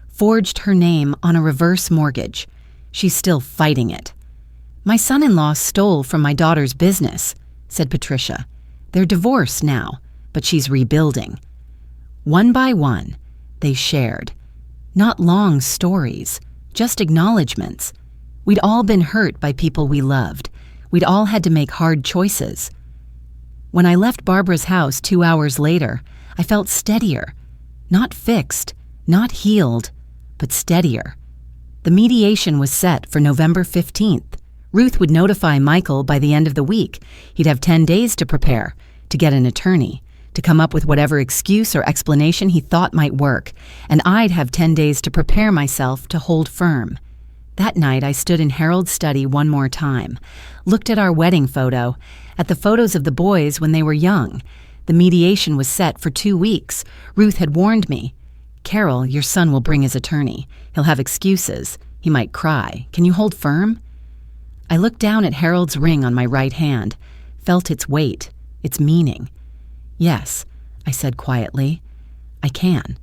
Forged her name on a reverse mortgage. She's still fighting it." "My son-in-law stole from my daughter's business," said Patricia. "They're divorced now, but she's rebuilding." One by one, they shared. Not long stories, just acknowledgments. We'd all been hurt by people we loved. We'd all had to make hard choices. When I left Barbara's house 2 hours later, I felt steadier. Not fixed, not healed, but steadier. The mediation was set for November 15th. Ruth would notify Michael by the end of the week. He'd have 10 days to prepare, to get an attorney, to come up with whatever excuse or explanation he thought might work, and I'd have 10 days to prepare myself to hold firm. That night, I stood in Harold's study one more time, looked at our wedding photo, at the photos of the boys when they were young. The mediation was set for 2 weeks. Ruth had warned me. "Carol, your son will bring his attorney. He'll have excuses. He might cry. Can you hold firm?" I looked down at Harold's ring on my right hand, felt its weight, its meaning. "Yes," I said quietly, "I can."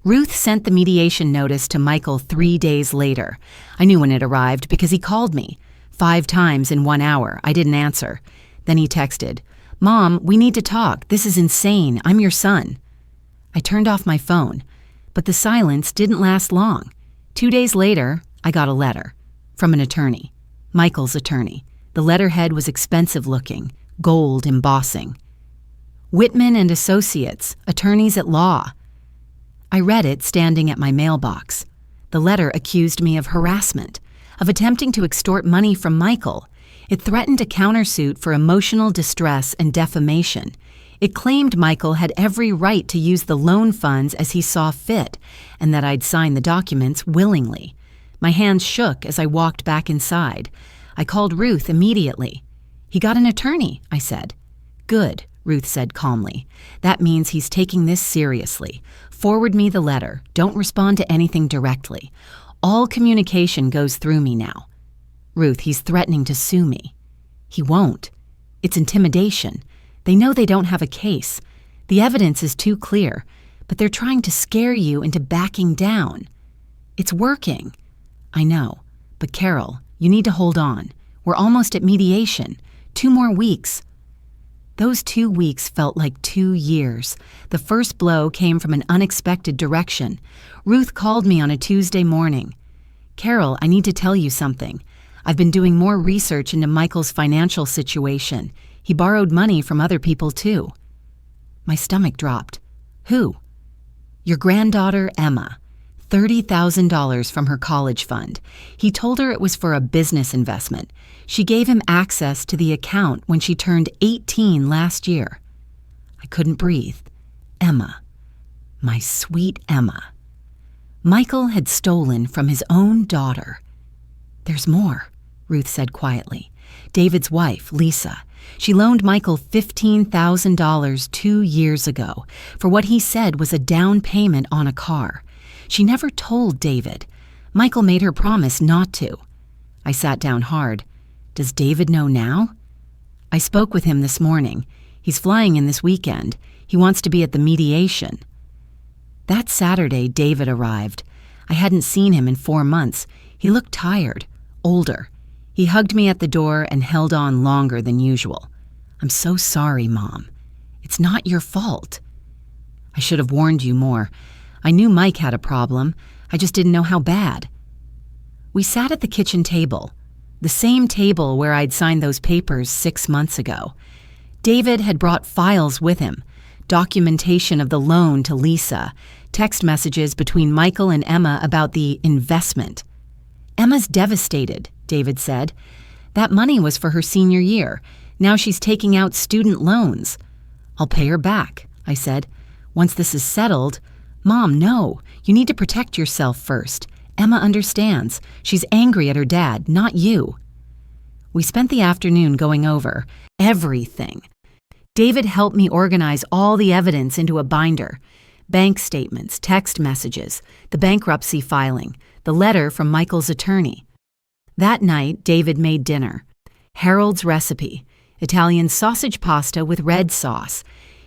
Ruth sent the mediation notice to Michael 3 days later. I knew when it arrived because he called me. 5 times in 1 hour. I didn't answer. Then he texted, "Mom, we need to talk. This is insane. I'm your son." I turned off my phone, but the silence didn't last long. 2 days later, I got a letter from an attorney, Michael's attorney. The letterhead was expensive looking, gold embossing. Whitman and Associates, attorneys at law. I read it standing at my mailbox. The letter accused me of harassment, of attempting to extort money from Michael. It threatened a countersuit for emotional distress and defamation. It claimed Michael had every right to use the loan funds as he saw fit, and that I'd sign the documents willingly. My hands shook as I walked back inside. I called Ruth immediately. "He got an attorney," I said. "Good," Ruth said calmly. "That means he's taking this seriously. Forward me the letter. Don't respond to anything directly. All communication goes through me now." "Ruth, he's threatening to sue me." "He won't. It's intimidation. They know they don't have a case. The evidence is too clear, but they're trying to scare you into backing down. It's working." "I know. But Carol, you need to hold on. We're almost at mediation. 2 more weeks." Those 2 weeks felt like 2 years. The first blow came from an unexpected direction. Ruth called me on a Tuesday morning. "Carol, I need to tell you something. I've been doing more research into Michael's financial situation. He borrowed money from other people too." My stomach dropped. "Who?" "Your granddaughter, Emma. $30,000 from her college fund. He told her it was for a business investment. She gave him access to the account when she turned 18 last year." I couldn't breathe. Emma. My sweet Emma. Michael had stolen from his own daughter. "There's more," Ruth said quietly. "David's wife, Lisa. She loaned Michael $15,000 2 years ago for what he said was a down payment on a car. She never told David. Michael made her promise not to." I sat down hard. "Does David know now?" "I spoke with him this morning. He's flying in this weekend. He wants to be at the mediation." That Saturday, David arrived. I hadn't seen him in 4 months. He looked tired, older. He hugged me at the door and held on longer than usual. "I'm so sorry, Mom. It's not your fault." "I should have warned you more. I knew Mike had a problem. I just didn't know how bad." We sat at the kitchen table, the same table where I'd signed those papers 6 months ago. David had brought files with him, documentation of the loan to Lisa, text messages between Michael and Emma about the investment. "Emma's devastated," David said. "That money was for her senior year. Now she's taking out student loans." "I'll pay her back," I said. "Once this is settled." "Mom, no. You need to protect yourself first. Emma understands. She's angry at her dad, not you." We spent the afternoon going over everything. David helped me organize all the evidence into a binder. Bank statements, text messages, the bankruptcy filing, the letter from Michael's attorney. That night, David made dinner. Harold's recipe, Italian sausage pasta with red sauce.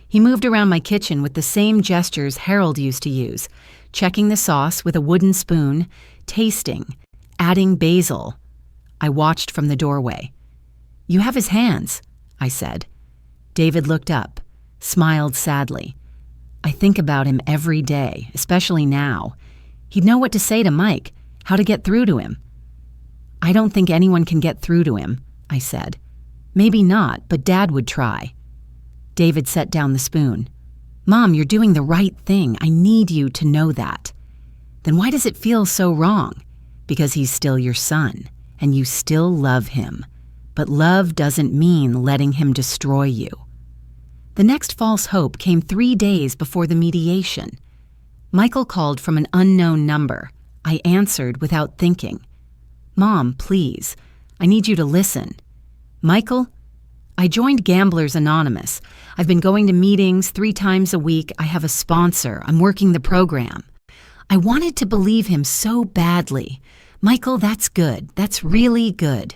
He moved around my kitchen with the same gestures Harold used to use, checking the sauce with a wooden spoon, tasting, adding basil. I watched from the doorway. "You have his hands," I said. David looked up, smiled sadly. "I think about him every day, especially now. He'd know what to say to Mike, how to get through to him." "I don't think anyone can get through to him," I said. "Maybe not, but Dad would try." David set down the spoon. "Mom, you're doing the right thing. I need you to know that." "Then why does it feel so wrong?" "Because he's still your son, and you still love him. But love doesn't mean letting him destroy you." The next false hope came 3 days before the mediation. Michael called from an unknown number. I answered without thinking. "Mom, please. I need you to listen." "Michael?" "I joined Gamblers Anonymous. I've been going to meetings 3 times a week. I have a sponsor. I'm working the program." I wanted to believe him so badly. "Michael, that's good. That's really good."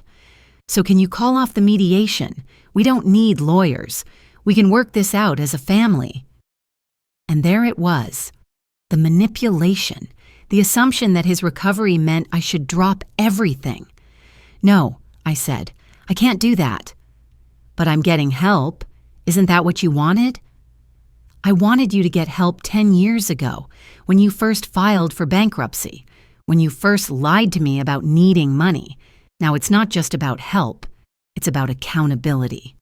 So can you call off the mediation? We don't need lawyers. We can work this out as a family. And there it was. The manipulation. The assumption that his recovery meant I should drop everything. No, I said. I can't do that. But I'm getting help. Isn't that what you wanted? I wanted you to get help 10 years ago, when you first filed for bankruptcy, when you first lied to me about needing money. Now it's not just about help, it's about accountability.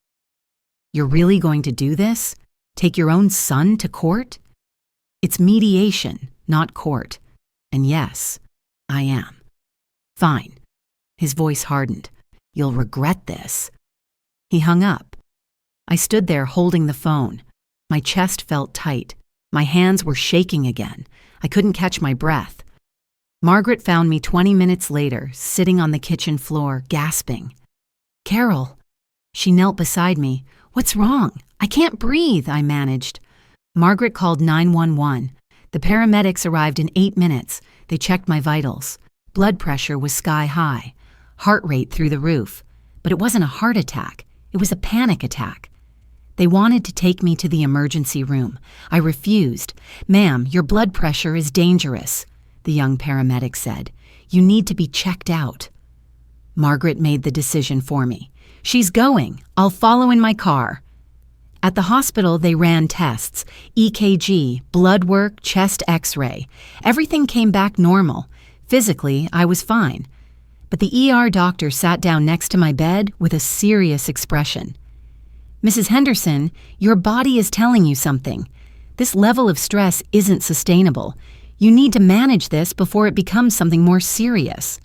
You're really going to do this? Take your own son to court? It's mediation, not court. And yes, I am. Fine. His voice hardened. You'll regret this. He hung up. I stood there holding the phone. My chest felt tight. My hands were shaking again. I couldn't catch my breath. Margaret found me 20 minutes later, sitting on the kitchen floor, gasping. Carol. She knelt beside me. What's wrong? I can't breathe, I managed. Margaret called 911. The paramedics arrived in 8 minutes. They checked my vitals. Blood pressure was sky high. Heart rate through the roof. But it wasn't a heart attack. It was a panic attack. They wanted to take me to the emergency room. I refused. Ma'am, your blood pressure is dangerous, the young paramedic said. You need to be checked out. Margaret made the decision for me. She's going. I'll follow in my car. At the hospital, they ran tests, EKG, blood work, chest x-ray. Everything came back normal. Physically, I was fine. But the ER doctor sat down next to my bed with a serious expression. Mrs. Henderson, your body is telling you something. This level of stress isn't sustainable. You need to manage this before it becomes something more serious.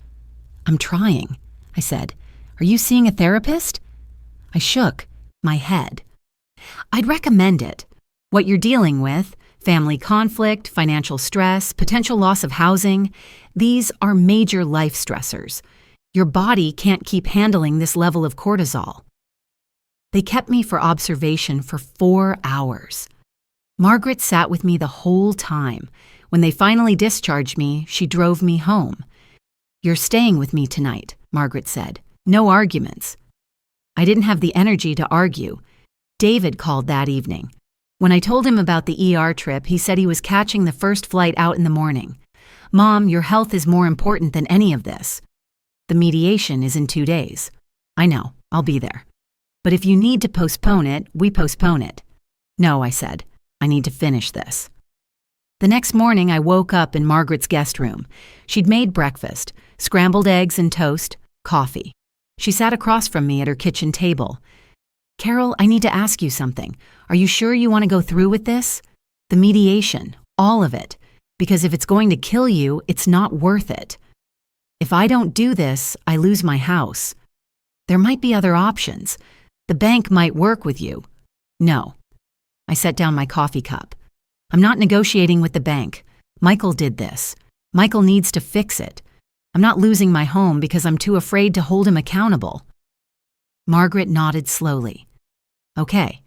I'm trying, I said. Are you seeing a therapist? I shook my head. I'd recommend it. What you're dealing with, family conflict, financial stress, potential loss of housing, these are major life stressors. Your body can't keep handling this level of cortisol. They kept me for observation for 4 hours. Margaret sat with me the whole time. When they finally discharged me, she drove me home. You're staying with me tonight, Margaret said. No arguments. I didn't have the energy to argue. David called that evening. When I told him about the ER trip, he said he was catching the first flight out in the morning. Mom, your health is more important than any of this. The mediation is in 2 days. I know, I'll be there. But if you need to postpone it, we postpone it. No, I said. I need to finish this. The next morning, I woke up in Margaret's guest room. She'd made breakfast, scrambled eggs and toast, coffee. She sat across from me at her kitchen table. Carol, I need to ask you something. Are you sure you want to go through with this? The mediation, all of it. Because if it's going to kill you, it's not worth it. If I don't do this, I lose my house. There might be other options. The bank might work with you. No. I set down my coffee cup. I'm not negotiating with the bank. Michael did this. Michael needs to fix it. I'm not losing my home because I'm too afraid to hold him accountable. Margaret nodded slowly. Okay,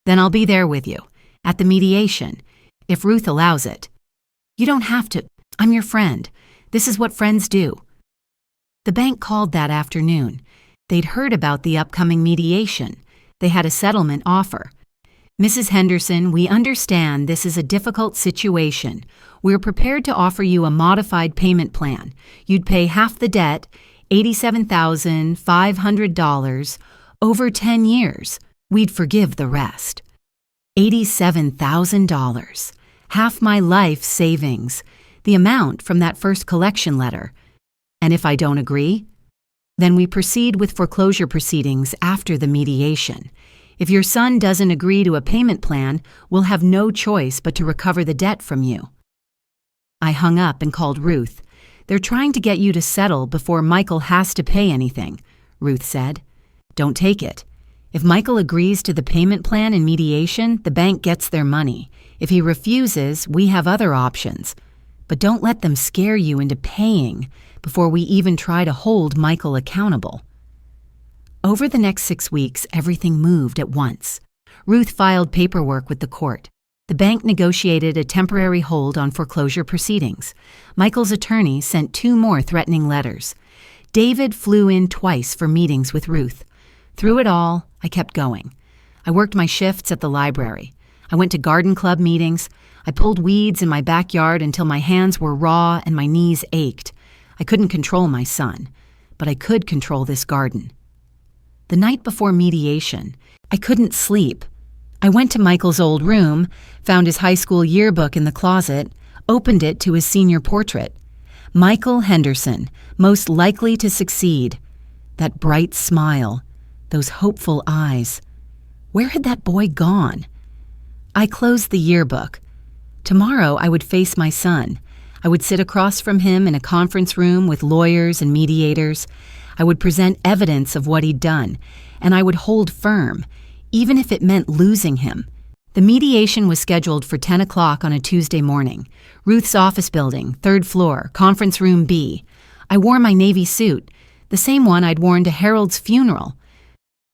then I'll be there with you, at the mediation, if Ruth allows it. You don't have to. I'm your friend. This is what friends do. The bank called that afternoon. They'd heard about the upcoming mediation. They had a settlement offer. Mrs. Henderson, we understand this is a difficult situation. We're prepared to offer you a modified payment plan. You'd pay half the debt, $87,500, over 10 years. We'd forgive the rest. $87,000, half my life savings, the amount from that first collection letter. And if I don't agree? Then we proceed with foreclosure proceedings after the mediation. If your son doesn't agree to a payment plan, we'll have no choice but to recover the debt from you. I hung up and called Ruth. They're trying to get you to settle before Michael has to pay anything, Ruth said. Don't take it. If Michael agrees to the payment plan in mediation, the bank gets their money. If he refuses, we have other options. But don't let them scare you into paying before we even try to hold Michael accountable. Over the next 6 weeks, everything moved at once. Ruth filed paperwork with the court. The bank negotiated a temporary hold on foreclosure proceedings. Michael's attorney sent 2 more threatening letters. David flew in twice for meetings with Ruth. Through it all, I kept going. I worked my shifts at the library. I went to garden club meetings. I pulled weeds in my backyard until my hands were raw and my knees ached. I couldn't control my son, but I could control this garden. The night before mediation, I couldn't sleep. I went to Michael's old room, found his high school yearbook in the closet, opened it to his senior portrait. Michael Henderson, most likely to succeed. That bright smile, those hopeful eyes. Where had that boy gone? I closed the yearbook. Tomorrow I would face my son. I would sit across from him in a conference room with lawyers and mediators. I would present evidence of what he'd done, and I would hold firm, even if it meant losing him. The mediation was scheduled for 10 o'clock on a Tuesday morning. Ruth's office building, 3rd floor, conference room B. I wore my navy suit, the same one I'd worn to Harold's funeral.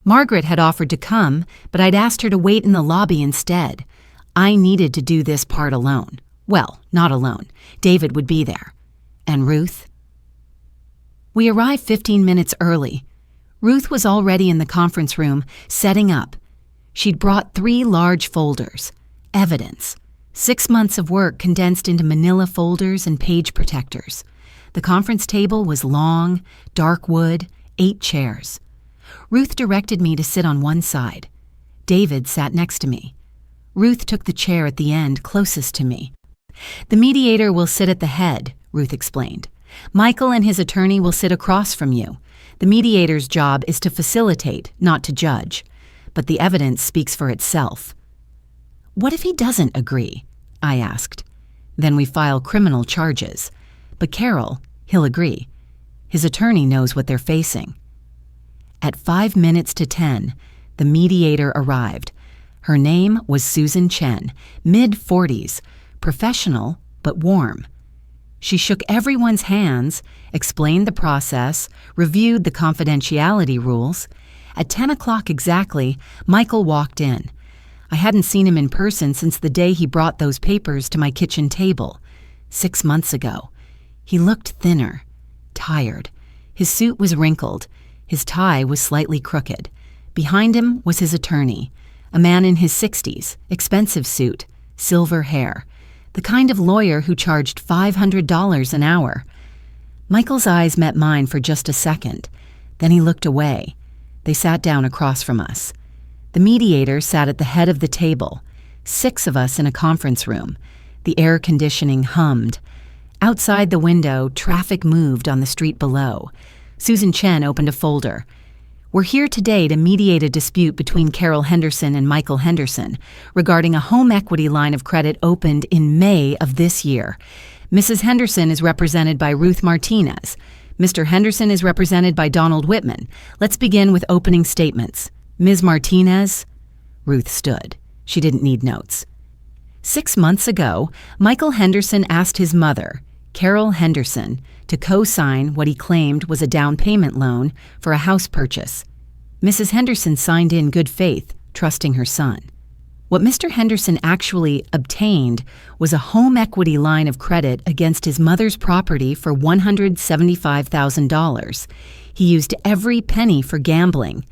Margaret had offered to come, but I'd asked her to wait in the lobby instead. I needed to do this part alone. Well, not alone. David would be there. And Ruth? We arrived 15 minutes early. Ruth was already in the conference room, setting up. She'd brought 3 large folders. Evidence. 6 months of work condensed into manila folders and page protectors. The conference table was long, dark wood, 8 chairs. Ruth directed me to sit on one side. David sat next to me. Ruth took the chair at the end closest to me. The mediator will sit at the head, Ruth explained. Michael and his attorney will sit across from you. The mediator's job is to facilitate, not to judge. But the evidence speaks for itself. What if he doesn't agree? I asked. Then we file criminal charges. But Carol, he'll agree. His attorney knows what they're facing. At 5 minutes to 10, the mediator arrived. Her name was Susan Chen, mid-40s, professional but warm. She shook everyone's hands, explained the process, reviewed the confidentiality rules. At 10 o'clock exactly, Michael walked in. I hadn't seen him in person since the day he brought those papers to my kitchen table, 6 months ago. He looked thinner, tired. His suit was wrinkled. His tie was slightly crooked. Behind him was his attorney, a man in his 60s, expensive suit, silver hair, the kind of lawyer who charged $500 an hour. Michael's eyes met mine for just a second. Then he looked away. They sat down across from us. The mediator sat at the head of the table, 6 of us in a conference room. The air conditioning hummed. Outside the window, traffic moved on the street below. Susan Chen opened a folder. We're here today to mediate a dispute between Carol Henderson and Michael Henderson regarding a home equity line of credit opened in May of this year. Mrs. Henderson is represented by Ruth Martinez. Mr. Henderson is represented by Donald Whitman. Let's begin with opening statements. Ms. Martinez? Ruth stood. She didn't need notes. 6 months ago, Michael Henderson asked his mother, Carol Henderson, to co-sign what he claimed was a down payment loan for a house purchase. Mrs. Henderson signed in good faith, trusting her son. What Mr. Henderson actually obtained was a home equity line of credit against his mother's property for $175,000. He used every penny for gambling.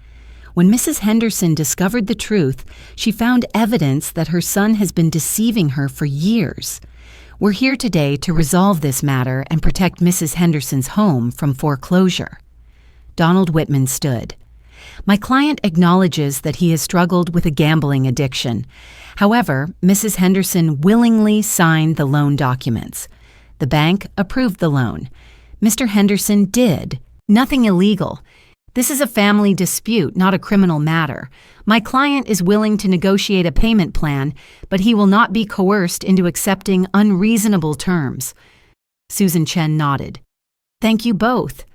When Mrs. Henderson discovered the truth, she found evidence that her son has been deceiving her for years. We're here today to resolve this matter and protect Mrs. Henderson's home from foreclosure. Donald Whitman stood. My client acknowledges that he has struggled with a gambling addiction. However, Mrs. Henderson willingly signed the loan documents. The bank approved the loan. Mr. Henderson did. Nothing illegal. This is a family dispute, not a criminal matter. My client is willing to negotiate a payment plan, but he will not be coerced into accepting unreasonable terms. Susan Chen nodded. Thank you both.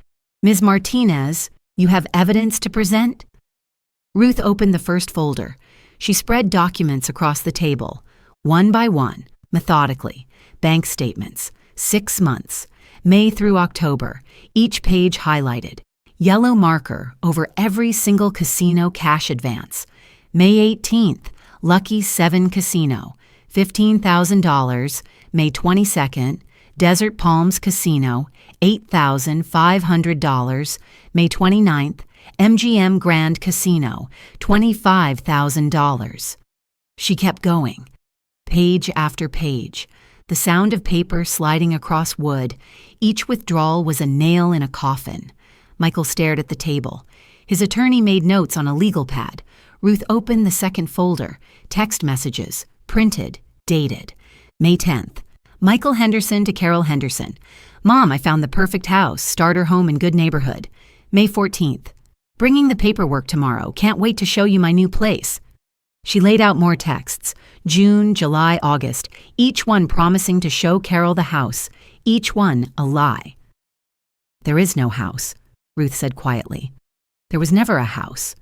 Ms. Martinez, you have evidence to present? Ruth opened the first folder. She spread documents across the table, one by one, methodically. Bank statements, 6 months, May through October, each page highlighted. Yellow marker over every single casino cash advance. May 18th, Lucky 7 Casino, $15,000. May 22nd, Desert Palms Casino, $8,500. May 29th, MGM Grand Casino, $25,000. She kept going. Page after page. The sound of paper sliding across wood. Each withdrawal was a nail in a coffin. Michael stared at the table. His attorney made notes on a legal pad. Ruth opened the second folder. Text messages. Printed. Dated. May 10th. Michael Henderson to Carol Henderson. Mom, I found the perfect house. Starter home in good neighborhood. May 14th. Bringing the paperwork tomorrow. Can't wait to show you my new place. She laid out more texts. June, July, August. Each one promising to show Carol the house. Each one a lie. There is no house, Ruth said quietly. There was never a house.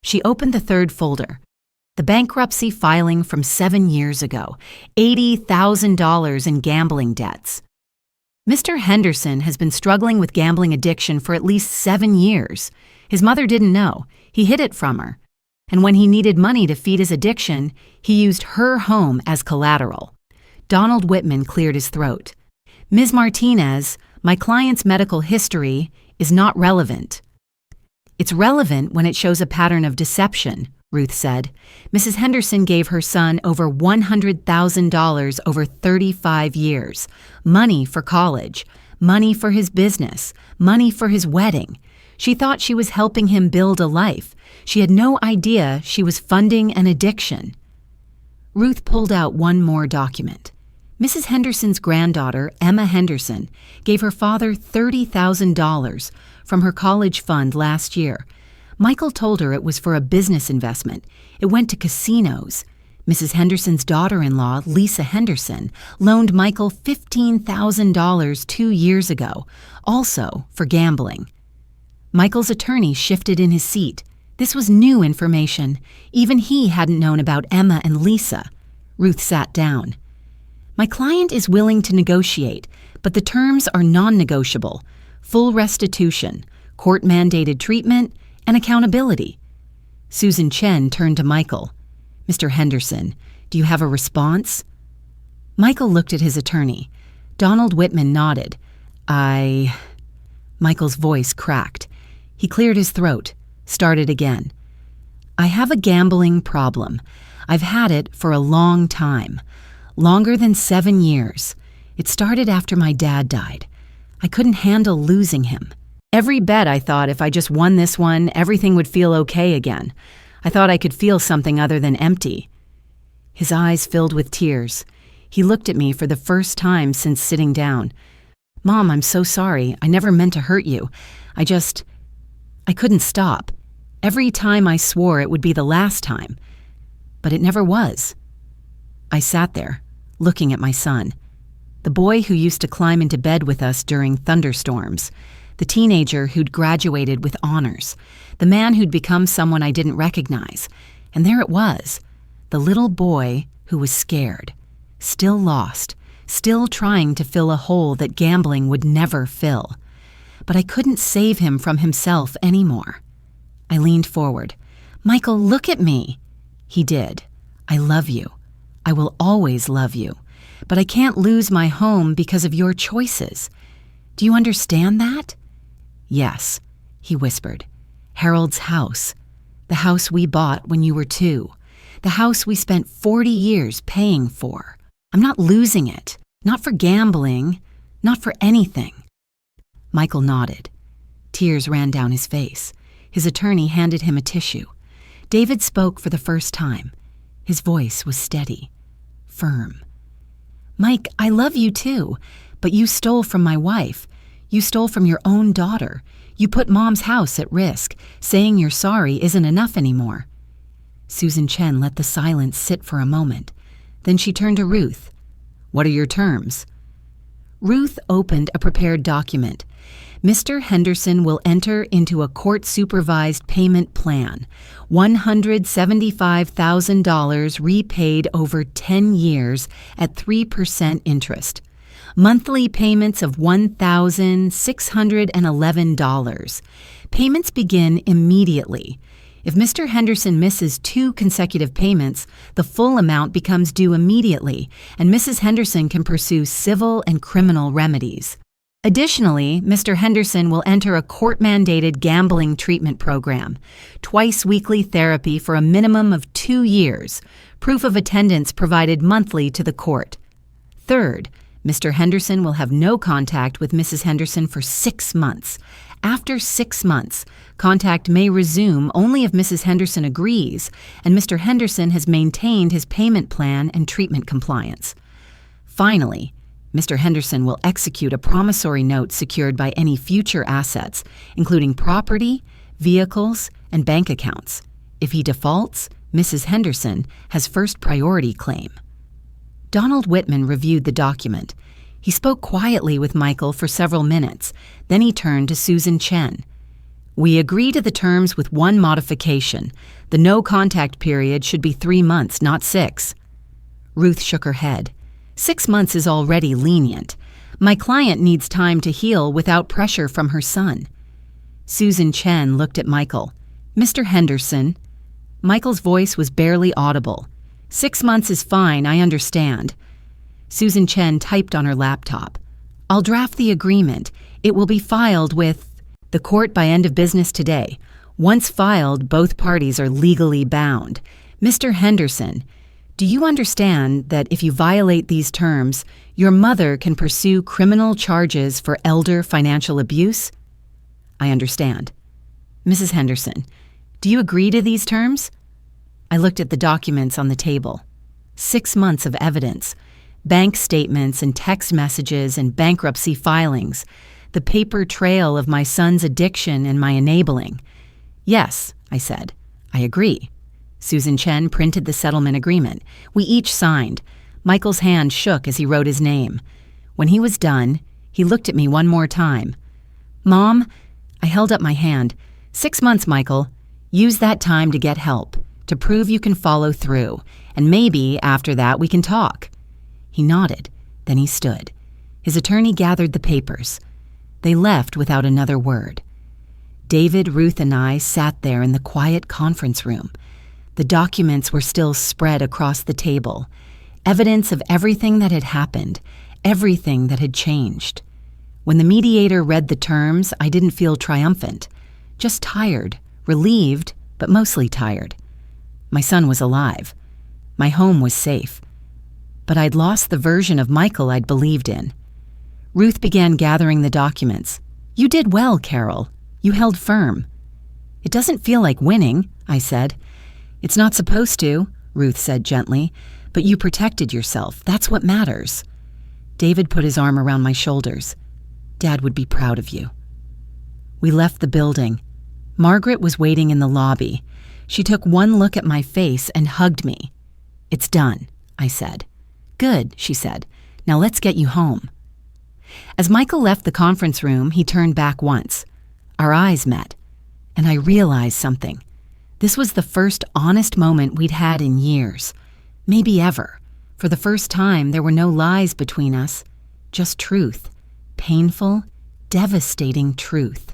She opened the third folder. The bankruptcy filing from 7 years ago. $80,000 in gambling debts. Mr. Henderson has been struggling with gambling addiction for at least 7 years. His mother didn't know. He hid it from her. And when he needed money to feed his addiction, he used her home as collateral. Donald Whitman cleared his throat. Ms. Martinez, my client's medical history is not relevant. It's relevant when it shows a pattern of deception, Ruth said. Mrs. Henderson gave her son over $100,000 over 35 years. Money for college, money for his business, money for his wedding. She thought she was helping him build a life. She had no idea she was funding an addiction. Ruth pulled out one more document. Mrs. Henderson's granddaughter, Emma Henderson, gave her father $30,000 from her college fund last year. Michael told her it was for a business investment. It went to casinos. Mrs. Henderson's daughter-in-law, Lisa Henderson, loaned Michael $15,000 2 years ago, also for gambling. Michael's attorney shifted in his seat. This was new information. Even he hadn't known about Emma and Lisa. Ruth sat down. My client is willing to negotiate, but the terms are non-negotiable. Full restitution, court-mandated treatment, and accountability. Susan Chen turned to Michael. Mr. Henderson, do you have a response? Michael looked at his attorney. Donald Whitman nodded. Michael's voice cracked. He cleared his throat, started again. I have a gambling problem. I've had it for a long time. Longer than 7 years. It started after my dad died. I couldn't handle losing him. Every bet I thought if I just won this one, everything would feel okay again. I thought I could feel something other than empty. His eyes filled with tears. He looked at me for the first time since sitting down. Mom, I'm so sorry. I never meant to hurt you. I couldn't stop. Every time I swore it would be the last time. But it never was. I sat there, looking at my son. The boy who used to climb into bed with us during thunderstorms. The teenager who'd graduated with honors. The man who'd become someone I didn't recognize. And there it was. The little boy who was scared. Still lost. Still trying to fill a hole that gambling would never fill. But I couldn't save him from himself anymore. I leaned forward. Michael, look at me. He did. I love you. I will always love you. But I can't lose my home because of your choices. Do you understand that? Yes, he whispered. Harold's house. The house we bought when you were 2. The house we spent 40 years paying for. I'm not losing it. Not for gambling. Not for anything. Michael nodded. Tears ran down his face. His attorney handed him a tissue. David spoke for the first time. His voice was steady, firm. Mike, I love you too, but you stole from my wife. You stole from your own daughter. You put Mom's house at risk. Saying you're sorry isn't enough anymore. Susan Chen let the silence sit for a moment. Then she turned to Ruth. What are your terms? Ruth opened a prepared document. Mr. Henderson will enter into a court-supervised payment plan, $175,000 repaid over 10 years at 3% interest. Monthly payments of $1,611. Payments begin immediately. If Mr. Henderson misses 2 consecutive payments, the full amount becomes due immediately, and Mrs. Henderson can pursue civil and criminal remedies. Additionally, Mr. Henderson will enter a court-mandated gambling treatment program, twice-weekly therapy for a minimum of 2 years, proof of attendance provided monthly to the court. Third, Mr. Henderson will have no contact with Mrs. Henderson for 6 months. After 6 months, contact may resume only if Mrs. Henderson agrees and Mr. Henderson has maintained his payment plan and treatment compliance. Finally, Mr. Henderson will execute a promissory note secured by any future assets, including property, vehicles, and bank accounts. If he defaults, Mrs. Henderson has first priority claim. Donald Whitman reviewed the document. He spoke quietly with Michael for several minutes. Then he turned to Susan Chen. "We agree to the terms with one modification. The no-contact period should be 3 months, not 6. Ruth shook her head. 6 months is already lenient. My client needs time to heal without pressure from her son. Susan Chen looked at Michael. "Mr. Henderson." Michael's voice was barely audible. 6 months is fine, I understand. Susan Chen typed on her laptop. "I'll draft the agreement. It will be filed with the court by end of business today. Once filed, both parties are legally bound. Mr. Henderson, do you understand that if you violate these terms, your mother can pursue criminal charges for elder financial abuse?" "I understand." "Mrs. Henderson, do you agree to these terms?" I looked at the documents on the table. 6 months of evidence, bank statements and text messages and bankruptcy filings, the paper trail of my son's addiction and my enabling. "Yes," I said, "I agree." Susan Chen printed the settlement agreement. We each signed. Michael's hand shook as he wrote his name. When he was done, he looked at me one more time. "Mom," I held up my hand. 6 months, Michael. Use that time to get help, to prove you can follow through, and maybe after that we can talk." He nodded. Then he stood. His attorney gathered the papers. They left without another word. David, Ruth, and I sat there in the quiet conference room. The documents were still spread across the table, evidence of everything that had happened, everything that had changed. When the mediator read the terms, I didn't feel triumphant, just tired, relieved, but mostly tired. My son was alive. My home was safe. But I'd lost the version of Michael I'd believed in. Ruth began gathering the documents. "You did well, Carol. You held firm." "It doesn't feel like winning," I said. "It's not supposed to," Ruth said gently, "but you protected yourself. That's what matters." David put his arm around my shoulders. "Dad would be proud of you." We left the building. Margaret was waiting in the lobby. She took one look at my face and hugged me. "It's done," I said. "Good," she said. "Now let's get you home." As Michael left the conference room, he turned back once. Our eyes met, and I realized something. This was the first honest moment we'd had in years, maybe ever. For the first time, there were no lies between us, just truth, painful, devastating truth.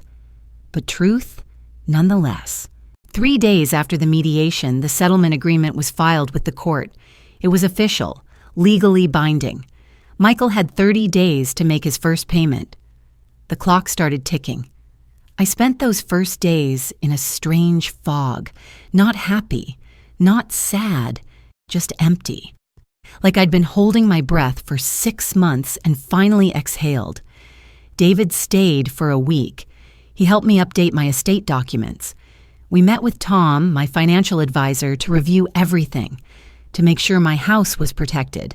But truth, nonetheless. 3 days after the mediation, the settlement agreement was filed with the court. It was official, legally binding. Michael had 30 days to make his first payment. The clock started ticking. I spent those first days in a strange fog, not happy, not sad, just empty. Like I'd been holding my breath for 6 months and finally exhaled. David stayed for a week. He helped me update my estate documents. We met with Tom, my financial advisor, to review everything, to make sure my house was protected,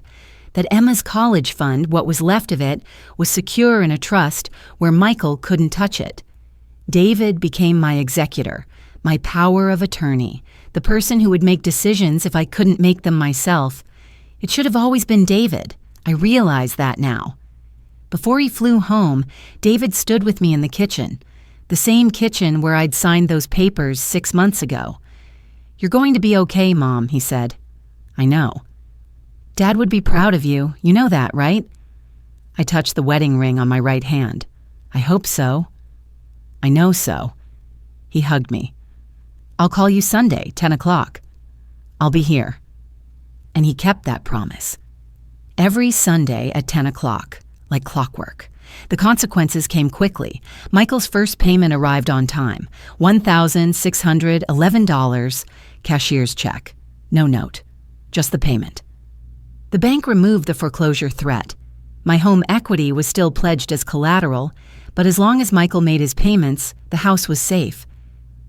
that Emma's college fund, what was left of it, was secure in a trust where Michael couldn't touch it. David became my executor, my power of attorney, the person who would make decisions if I couldn't make them myself. It should have always been David. I realize that now. Before he flew home, David stood with me in the kitchen, the same kitchen where I'd signed those papers 6 months ago. "You're going to be okay, Mom," he said. "I know." "Dad would be proud of you. You know that, right?" I touched the wedding ring on my right hand. "I hope so." "I know so." He hugged me. I'll call you Sunday, 10 o'clock. I'll be here. And he kept that promise. Every Sunday at 10 o'clock, like clockwork. The consequences came quickly. Michael's first payment arrived on time. $1,611, cashier's check. No note, just the payment. The bank removed the foreclosure threat. My home equity was still pledged as collateral, but as long as Michael made his payments, the house was safe.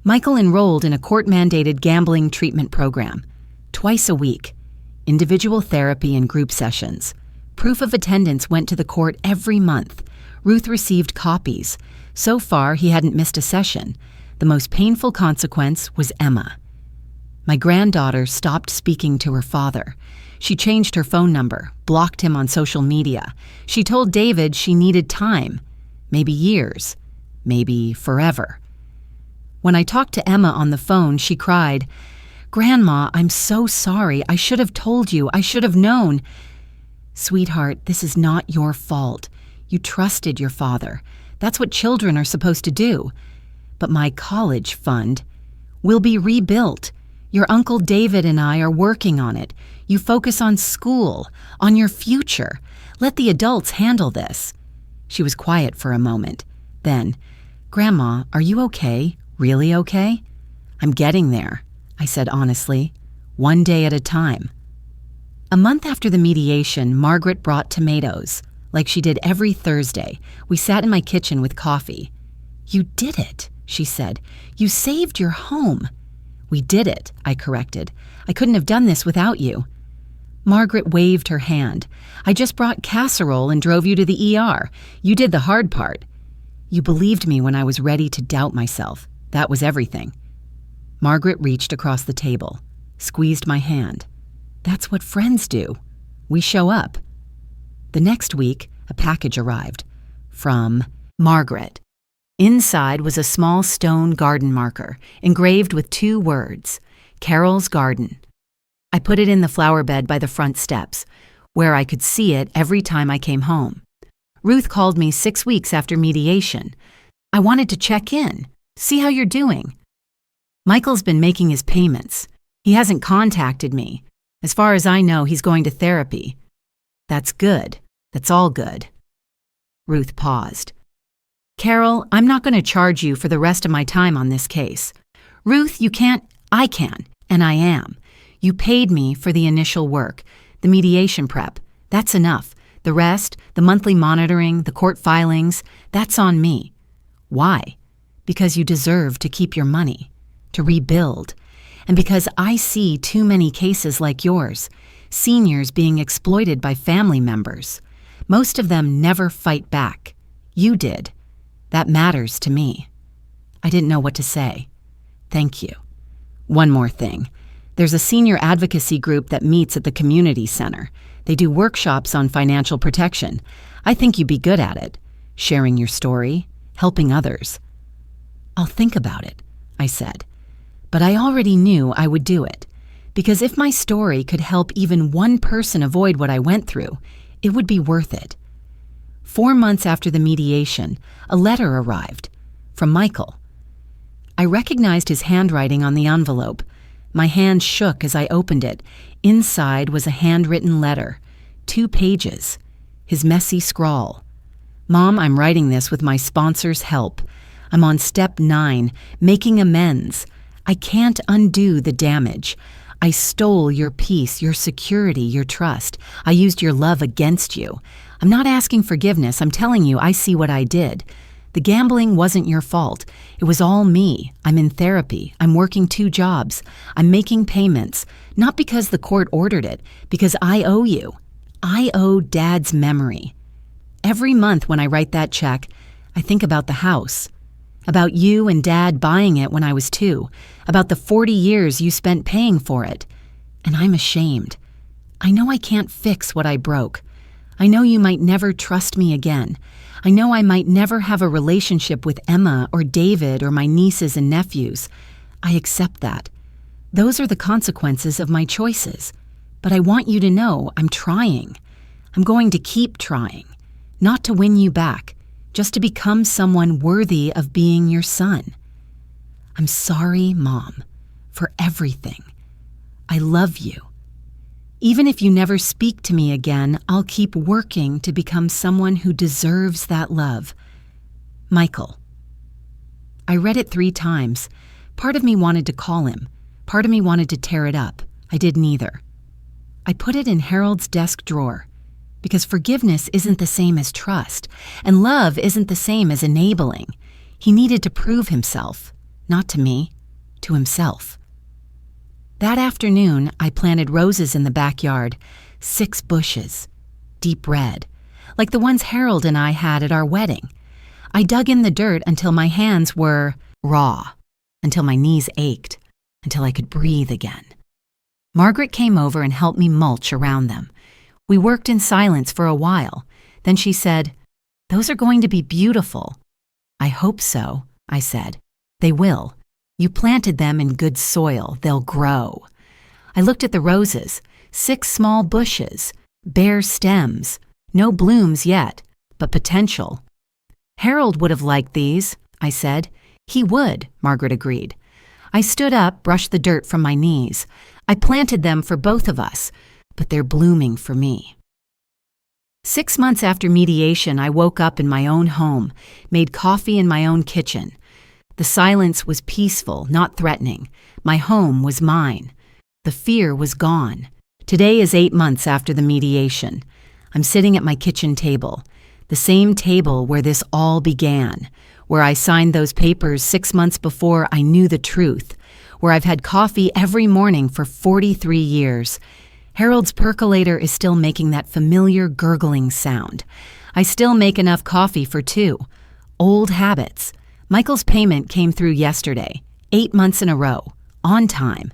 Michael enrolled in a court-mandated gambling treatment program. Twice a week. Individual therapy and group sessions. Proof of attendance went to the court every month. Ruth received copies. So far, he hadn't missed a session. The most painful consequence was Emma. My granddaughter stopped speaking to her father. She changed her phone number, blocked him on social media. She told David she needed time. Maybe years. Maybe forever. When I talked to Emma on the phone, she cried, "Grandma, I'm so sorry. I should have told you. I should have known." Sweetheart, this is not your fault. You trusted your father. That's what children are supposed to do. But my college fund will be rebuilt. Your Uncle David and I are working on it. You focus on school, on your future. Let the adults handle this. She was quiet for a moment. Then, "Grandma, are you okay? Really okay?" "I'm getting there," I said honestly, "one day at a time." A month after the mediation, Margaret brought tomatoes, like she did every Thursday. We sat in my kitchen with coffee. "You did it," she said. "You saved your home." "We did it," I corrected. "I couldn't have done this without you." Margaret waved her hand. "I just brought casserole and drove you to the ER. You did the hard part. You believed me when I was ready to doubt myself. That was everything." Margaret reached across the table, squeezed my hand. "That's what friends do. We show up." The next week, a package arrived. From Margaret. Inside was a small stone garden marker, engraved with 2 words, Carol's Garden. I put it in the flower bed by the front steps, where I could see it every time I came home. Ruth called me 6 weeks after mediation. "I wanted to check in, see how you're doing." "Michael's been making his payments. He hasn't contacted me. As far as I know, he's going to therapy." "That's good. That's all good." Ruth paused. "Carol, I'm not going to charge you for the rest of my time on this case." "Ruth, you can't." "I can, and I am. You paid me for the initial work, the mediation prep. That's enough. The rest, the monthly monitoring, the court filings, that's on me." "Why?" "Because you deserve to keep your money, to rebuild. And because I see too many cases like yours, seniors being exploited by family members. Most of them never fight back. You did. That matters to me." I didn't know what to say. "Thank you. One more thing. There's a senior advocacy group that meets at the community center. They do workshops on financial protection. I think you'd be good at it. Sharing your story, helping others." "I'll think about it," I said. But I already knew I would do it. Because if my story could help even one person avoid what I went through, it would be worth it. 4 months after the mediation, a letter arrived. From Michael. I recognized his handwriting on the envelope. My hand shook as I opened it. Inside was a handwritten letter. 2 pages. His messy scrawl. "Mom, I'm writing this with my sponsor's help. I'm on step 9, making amends. I can't undo the damage. I stole your peace, your security, your trust. I used your love against you. I'm not asking forgiveness. I'm telling you, I see what I did. The gambling wasn't your fault. It was all me. I'm in therapy. I'm working 2 jobs. I'm making payments, not because the court ordered it, because I owe you. I owe Dad's memory. Every month when I write that check, I think about the house, about you and Dad buying it when I was 2, about the 40 years you spent paying for it. And I'm ashamed. I know I can't fix what I broke. I know you might never trust me again. I know I might never have a relationship with Emma or David or my nieces and nephews. I accept that. Those are the consequences of my choices. But I want you to know I'm trying. I'm going to keep trying. Not to win you back, just to become someone worthy of being your son. I'm sorry, Mom. for everything. I love you. Even if you never speak to me again, I'll keep working to become someone who deserves that love. Michael. I read it 3 times. Part of me wanted to call him. Part of me wanted to tear it up. I did neither. I put it in Harold's desk drawer, because forgiveness isn't the same as trust, and love isn't the same as enabling. He needed to prove himself, not to me, to himself. That afternoon, I planted roses in the backyard, 6 bushes, deep red, like the ones Harold and I had at our wedding. I dug in the dirt until my hands were raw, until my knees ached, until I could breathe again. Margaret came over and helped me mulch around them. We worked in silence for a while. Then she said, "Those are going to be beautiful." "I hope so," I said. "They will. You planted them in good soil. They'll grow." I looked at the roses, 6 small bushes, bare stems, no blooms yet, but potential. "Harold would have liked these," I said. "He would," Margaret agreed. I stood up, brushed the dirt from my knees. I planted them for both of us, but they're blooming for me. 6 months after mediation, I woke up in my own home, made coffee in my own kitchen. The silence was peaceful, not threatening. My home was mine. The fear was gone. Today is 8 months after the mediation. I'm sitting at my kitchen table, the same table where this all began, where I signed those papers 6 months before I knew the truth, where I've had coffee every morning for 43 years. Harold's percolator is still making that familiar gurgling sound. I still make enough coffee for 2. Old habits. Michael's payment came through yesterday, 8 months in a row, on time.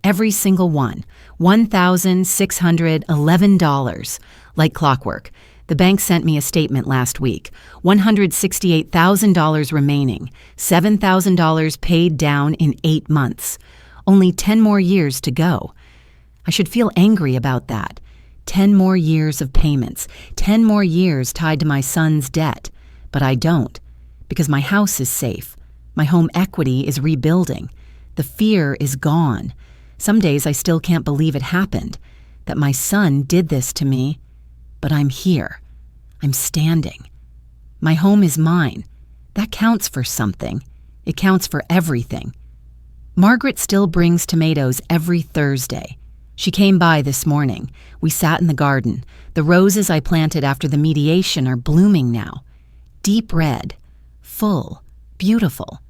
Every single one, $1,611, like clockwork. The bank sent me a statement last week, $168,000 remaining, $7,000 paid down in 8 months. Only 10 more years to go. I should feel angry about that. 10 more years of payments, 10 more years tied to my son's debt. But I don't, because my house is safe. My home equity is rebuilding. The fear is gone. Some days I still can't believe it happened, that my son did this to me. But I'm here. I'm standing. My home is mine. That counts for something. It counts for everything. Margaret still brings tomatoes every Thursday. She came by this morning. We sat in the garden. The roses I planted after the mediation are blooming now. Deep red, full, beautiful.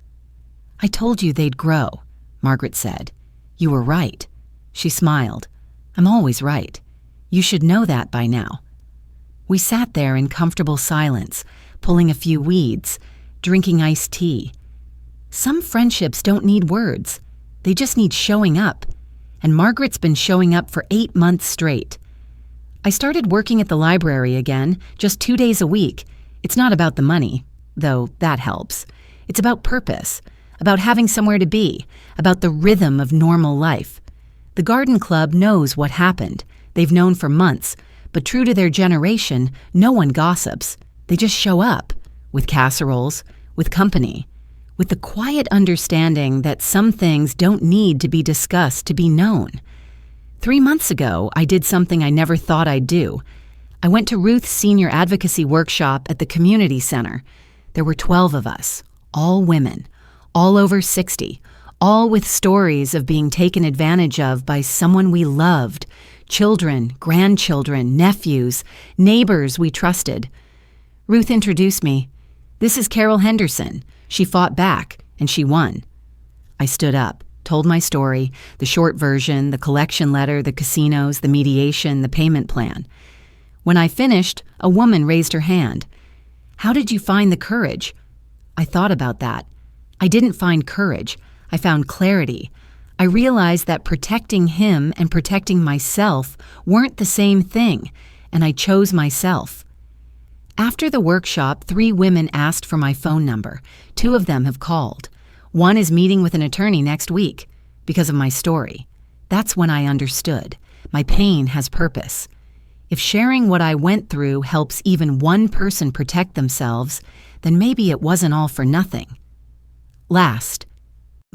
"I told you they'd grow," Margaret said. "You were right." She smiled. "I'm always right. You should know that by now." We sat there in comfortable silence, pulling a few weeds, drinking iced tea. Some friendships don't need words. They just need showing up. And Margaret's been showing up for 8 months straight. I started working at the library again, just 2 days a week. It's not about the money, though that helps. It's about purpose, about having somewhere to be, about the rhythm of normal life. The garden club knows what happened. They've known for months, but true to their generation, no one gossips. They just show up, with casseroles, with company, with the quiet understanding that some things don't need to be discussed to be known. 3 months ago, I did something I never thought I'd do. I went to Ruth's senior advocacy workshop at the community center. There were 12 of us, all women, all over 60, all with stories of being taken advantage of by someone we loved, children, grandchildren, nephews, neighbors we trusted. Ruth introduced me. "This is Carol Henderson. She fought back, and she won." I stood up, told my story, the short version, the collection letter, the casinos, the mediation, the payment plan. When I finished, a woman raised her hand. "How did you find the courage?" I thought about that. I didn't find courage. I found clarity. I realized that protecting him and protecting myself weren't the same thing, and I chose myself. After the workshop, 3 women asked for my phone number. 2 of them have called. One is meeting with an attorney next week because of my story. That's when I understood. My pain has purpose. If sharing what I went through helps even one person protect themselves, then maybe it wasn't all for nothing. Last,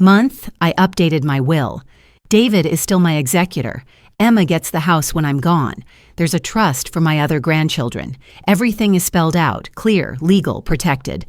Month, I updated my will. David is still my executor. Emma gets the house when I'm gone. There's a trust for my other grandchildren. Everything is spelled out, clear, legal, protected.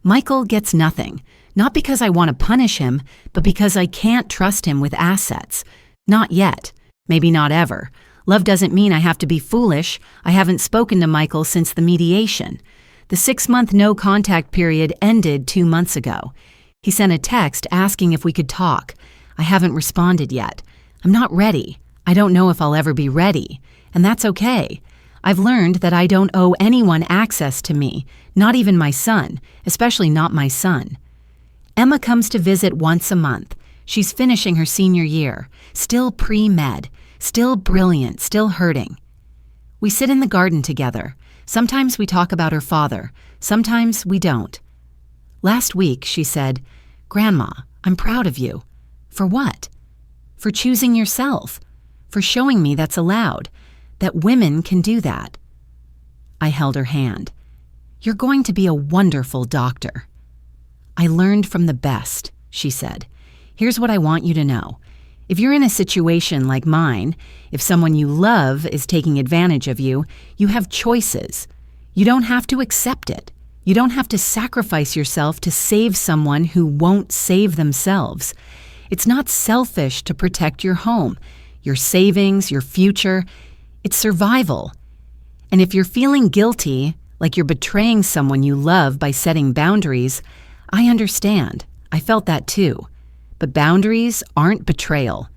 Michael gets nothing. Not because I want to punish him, but because I can't trust him with assets. Not yet. Maybe not ever. Love doesn't mean I have to be foolish. I haven't spoken to Michael since the mediation. The 6-month no-contact period ended 2 months ago. He sent a text asking if we could talk. I haven't responded yet. I'm not ready. I don't know if I'll ever be ready. And that's okay. I've learned that I don't owe anyone access to me, not even my son, especially not my son. Emma comes to visit once a month. She's finishing her senior year, still pre-med, still brilliant, still hurting. We sit in the garden together. Sometimes we talk about her father. Sometimes we don't. Last week, she said, "Grandma, I'm proud of you." For what? For choosing yourself. For showing me that's allowed, that women can do that. I held her hand. "You're going to be a wonderful doctor." "I learned from the best," she said. "Here's what I want you to know. If you're in a situation like mine, if someone you love is taking advantage of you, you have choices. You don't have to accept it. You don't have to sacrifice yourself to save someone who won't save themselves. It's not selfish to protect your home, your savings, your future. It's survival. And if you're feeling guilty, like you're betraying someone you love by setting boundaries, I understand. I felt that too. But boundaries aren't betrayal.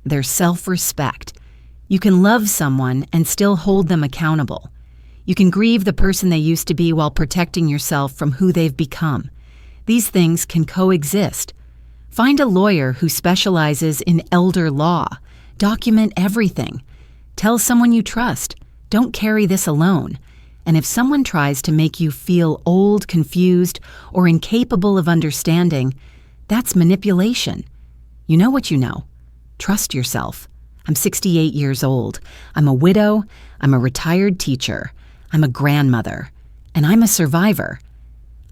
They're self-respect. You can love someone and still hold them accountable. You can grieve the person they used to be while protecting yourself from who they've become. These things can coexist. Find a lawyer who specializes in elder law. Document everything. Tell someone you trust. Don't carry this alone. And if someone tries to make you feel old, confused, or incapable of understanding, that's manipulation. You know what you know. Trust yourself. I'm 68 years old. I'm a widow. I'm a retired teacher. I'm a grandmother. And I'm a survivor.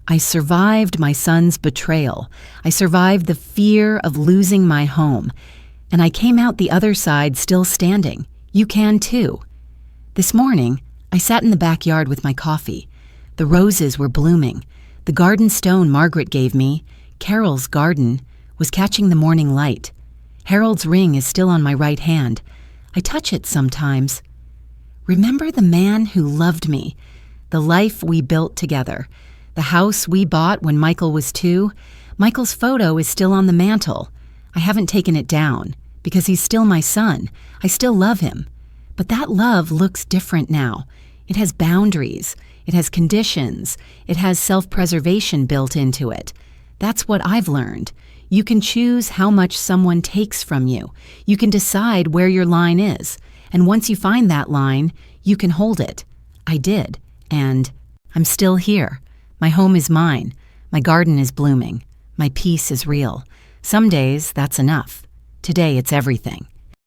I survived my son's betrayal. I survived the fear of losing my home. And I came out the other side still standing. You can too. This morning, I sat in the backyard with my coffee. The roses were blooming. The garden stone Margaret gave me, Carol's garden, was catching the morning light. Harold's ring is still on my right hand. I touch it sometimes. Remember the man who loved me, the life we built together, the house we bought when Michael was 2. Michael's photo is still on the mantle. I haven't taken it down because he's still my son. I still love him. But that love looks different now. It has boundaries. It has conditions. It has self-preservation built into it. That's what I've learned. You can choose how much someone takes from you. You can decide where your line is. And once you find that line, you can hold it. I did. And I'm still here. My home is mine. My garden is blooming. My peace is real. Some days, that's enough. Today, it's everything.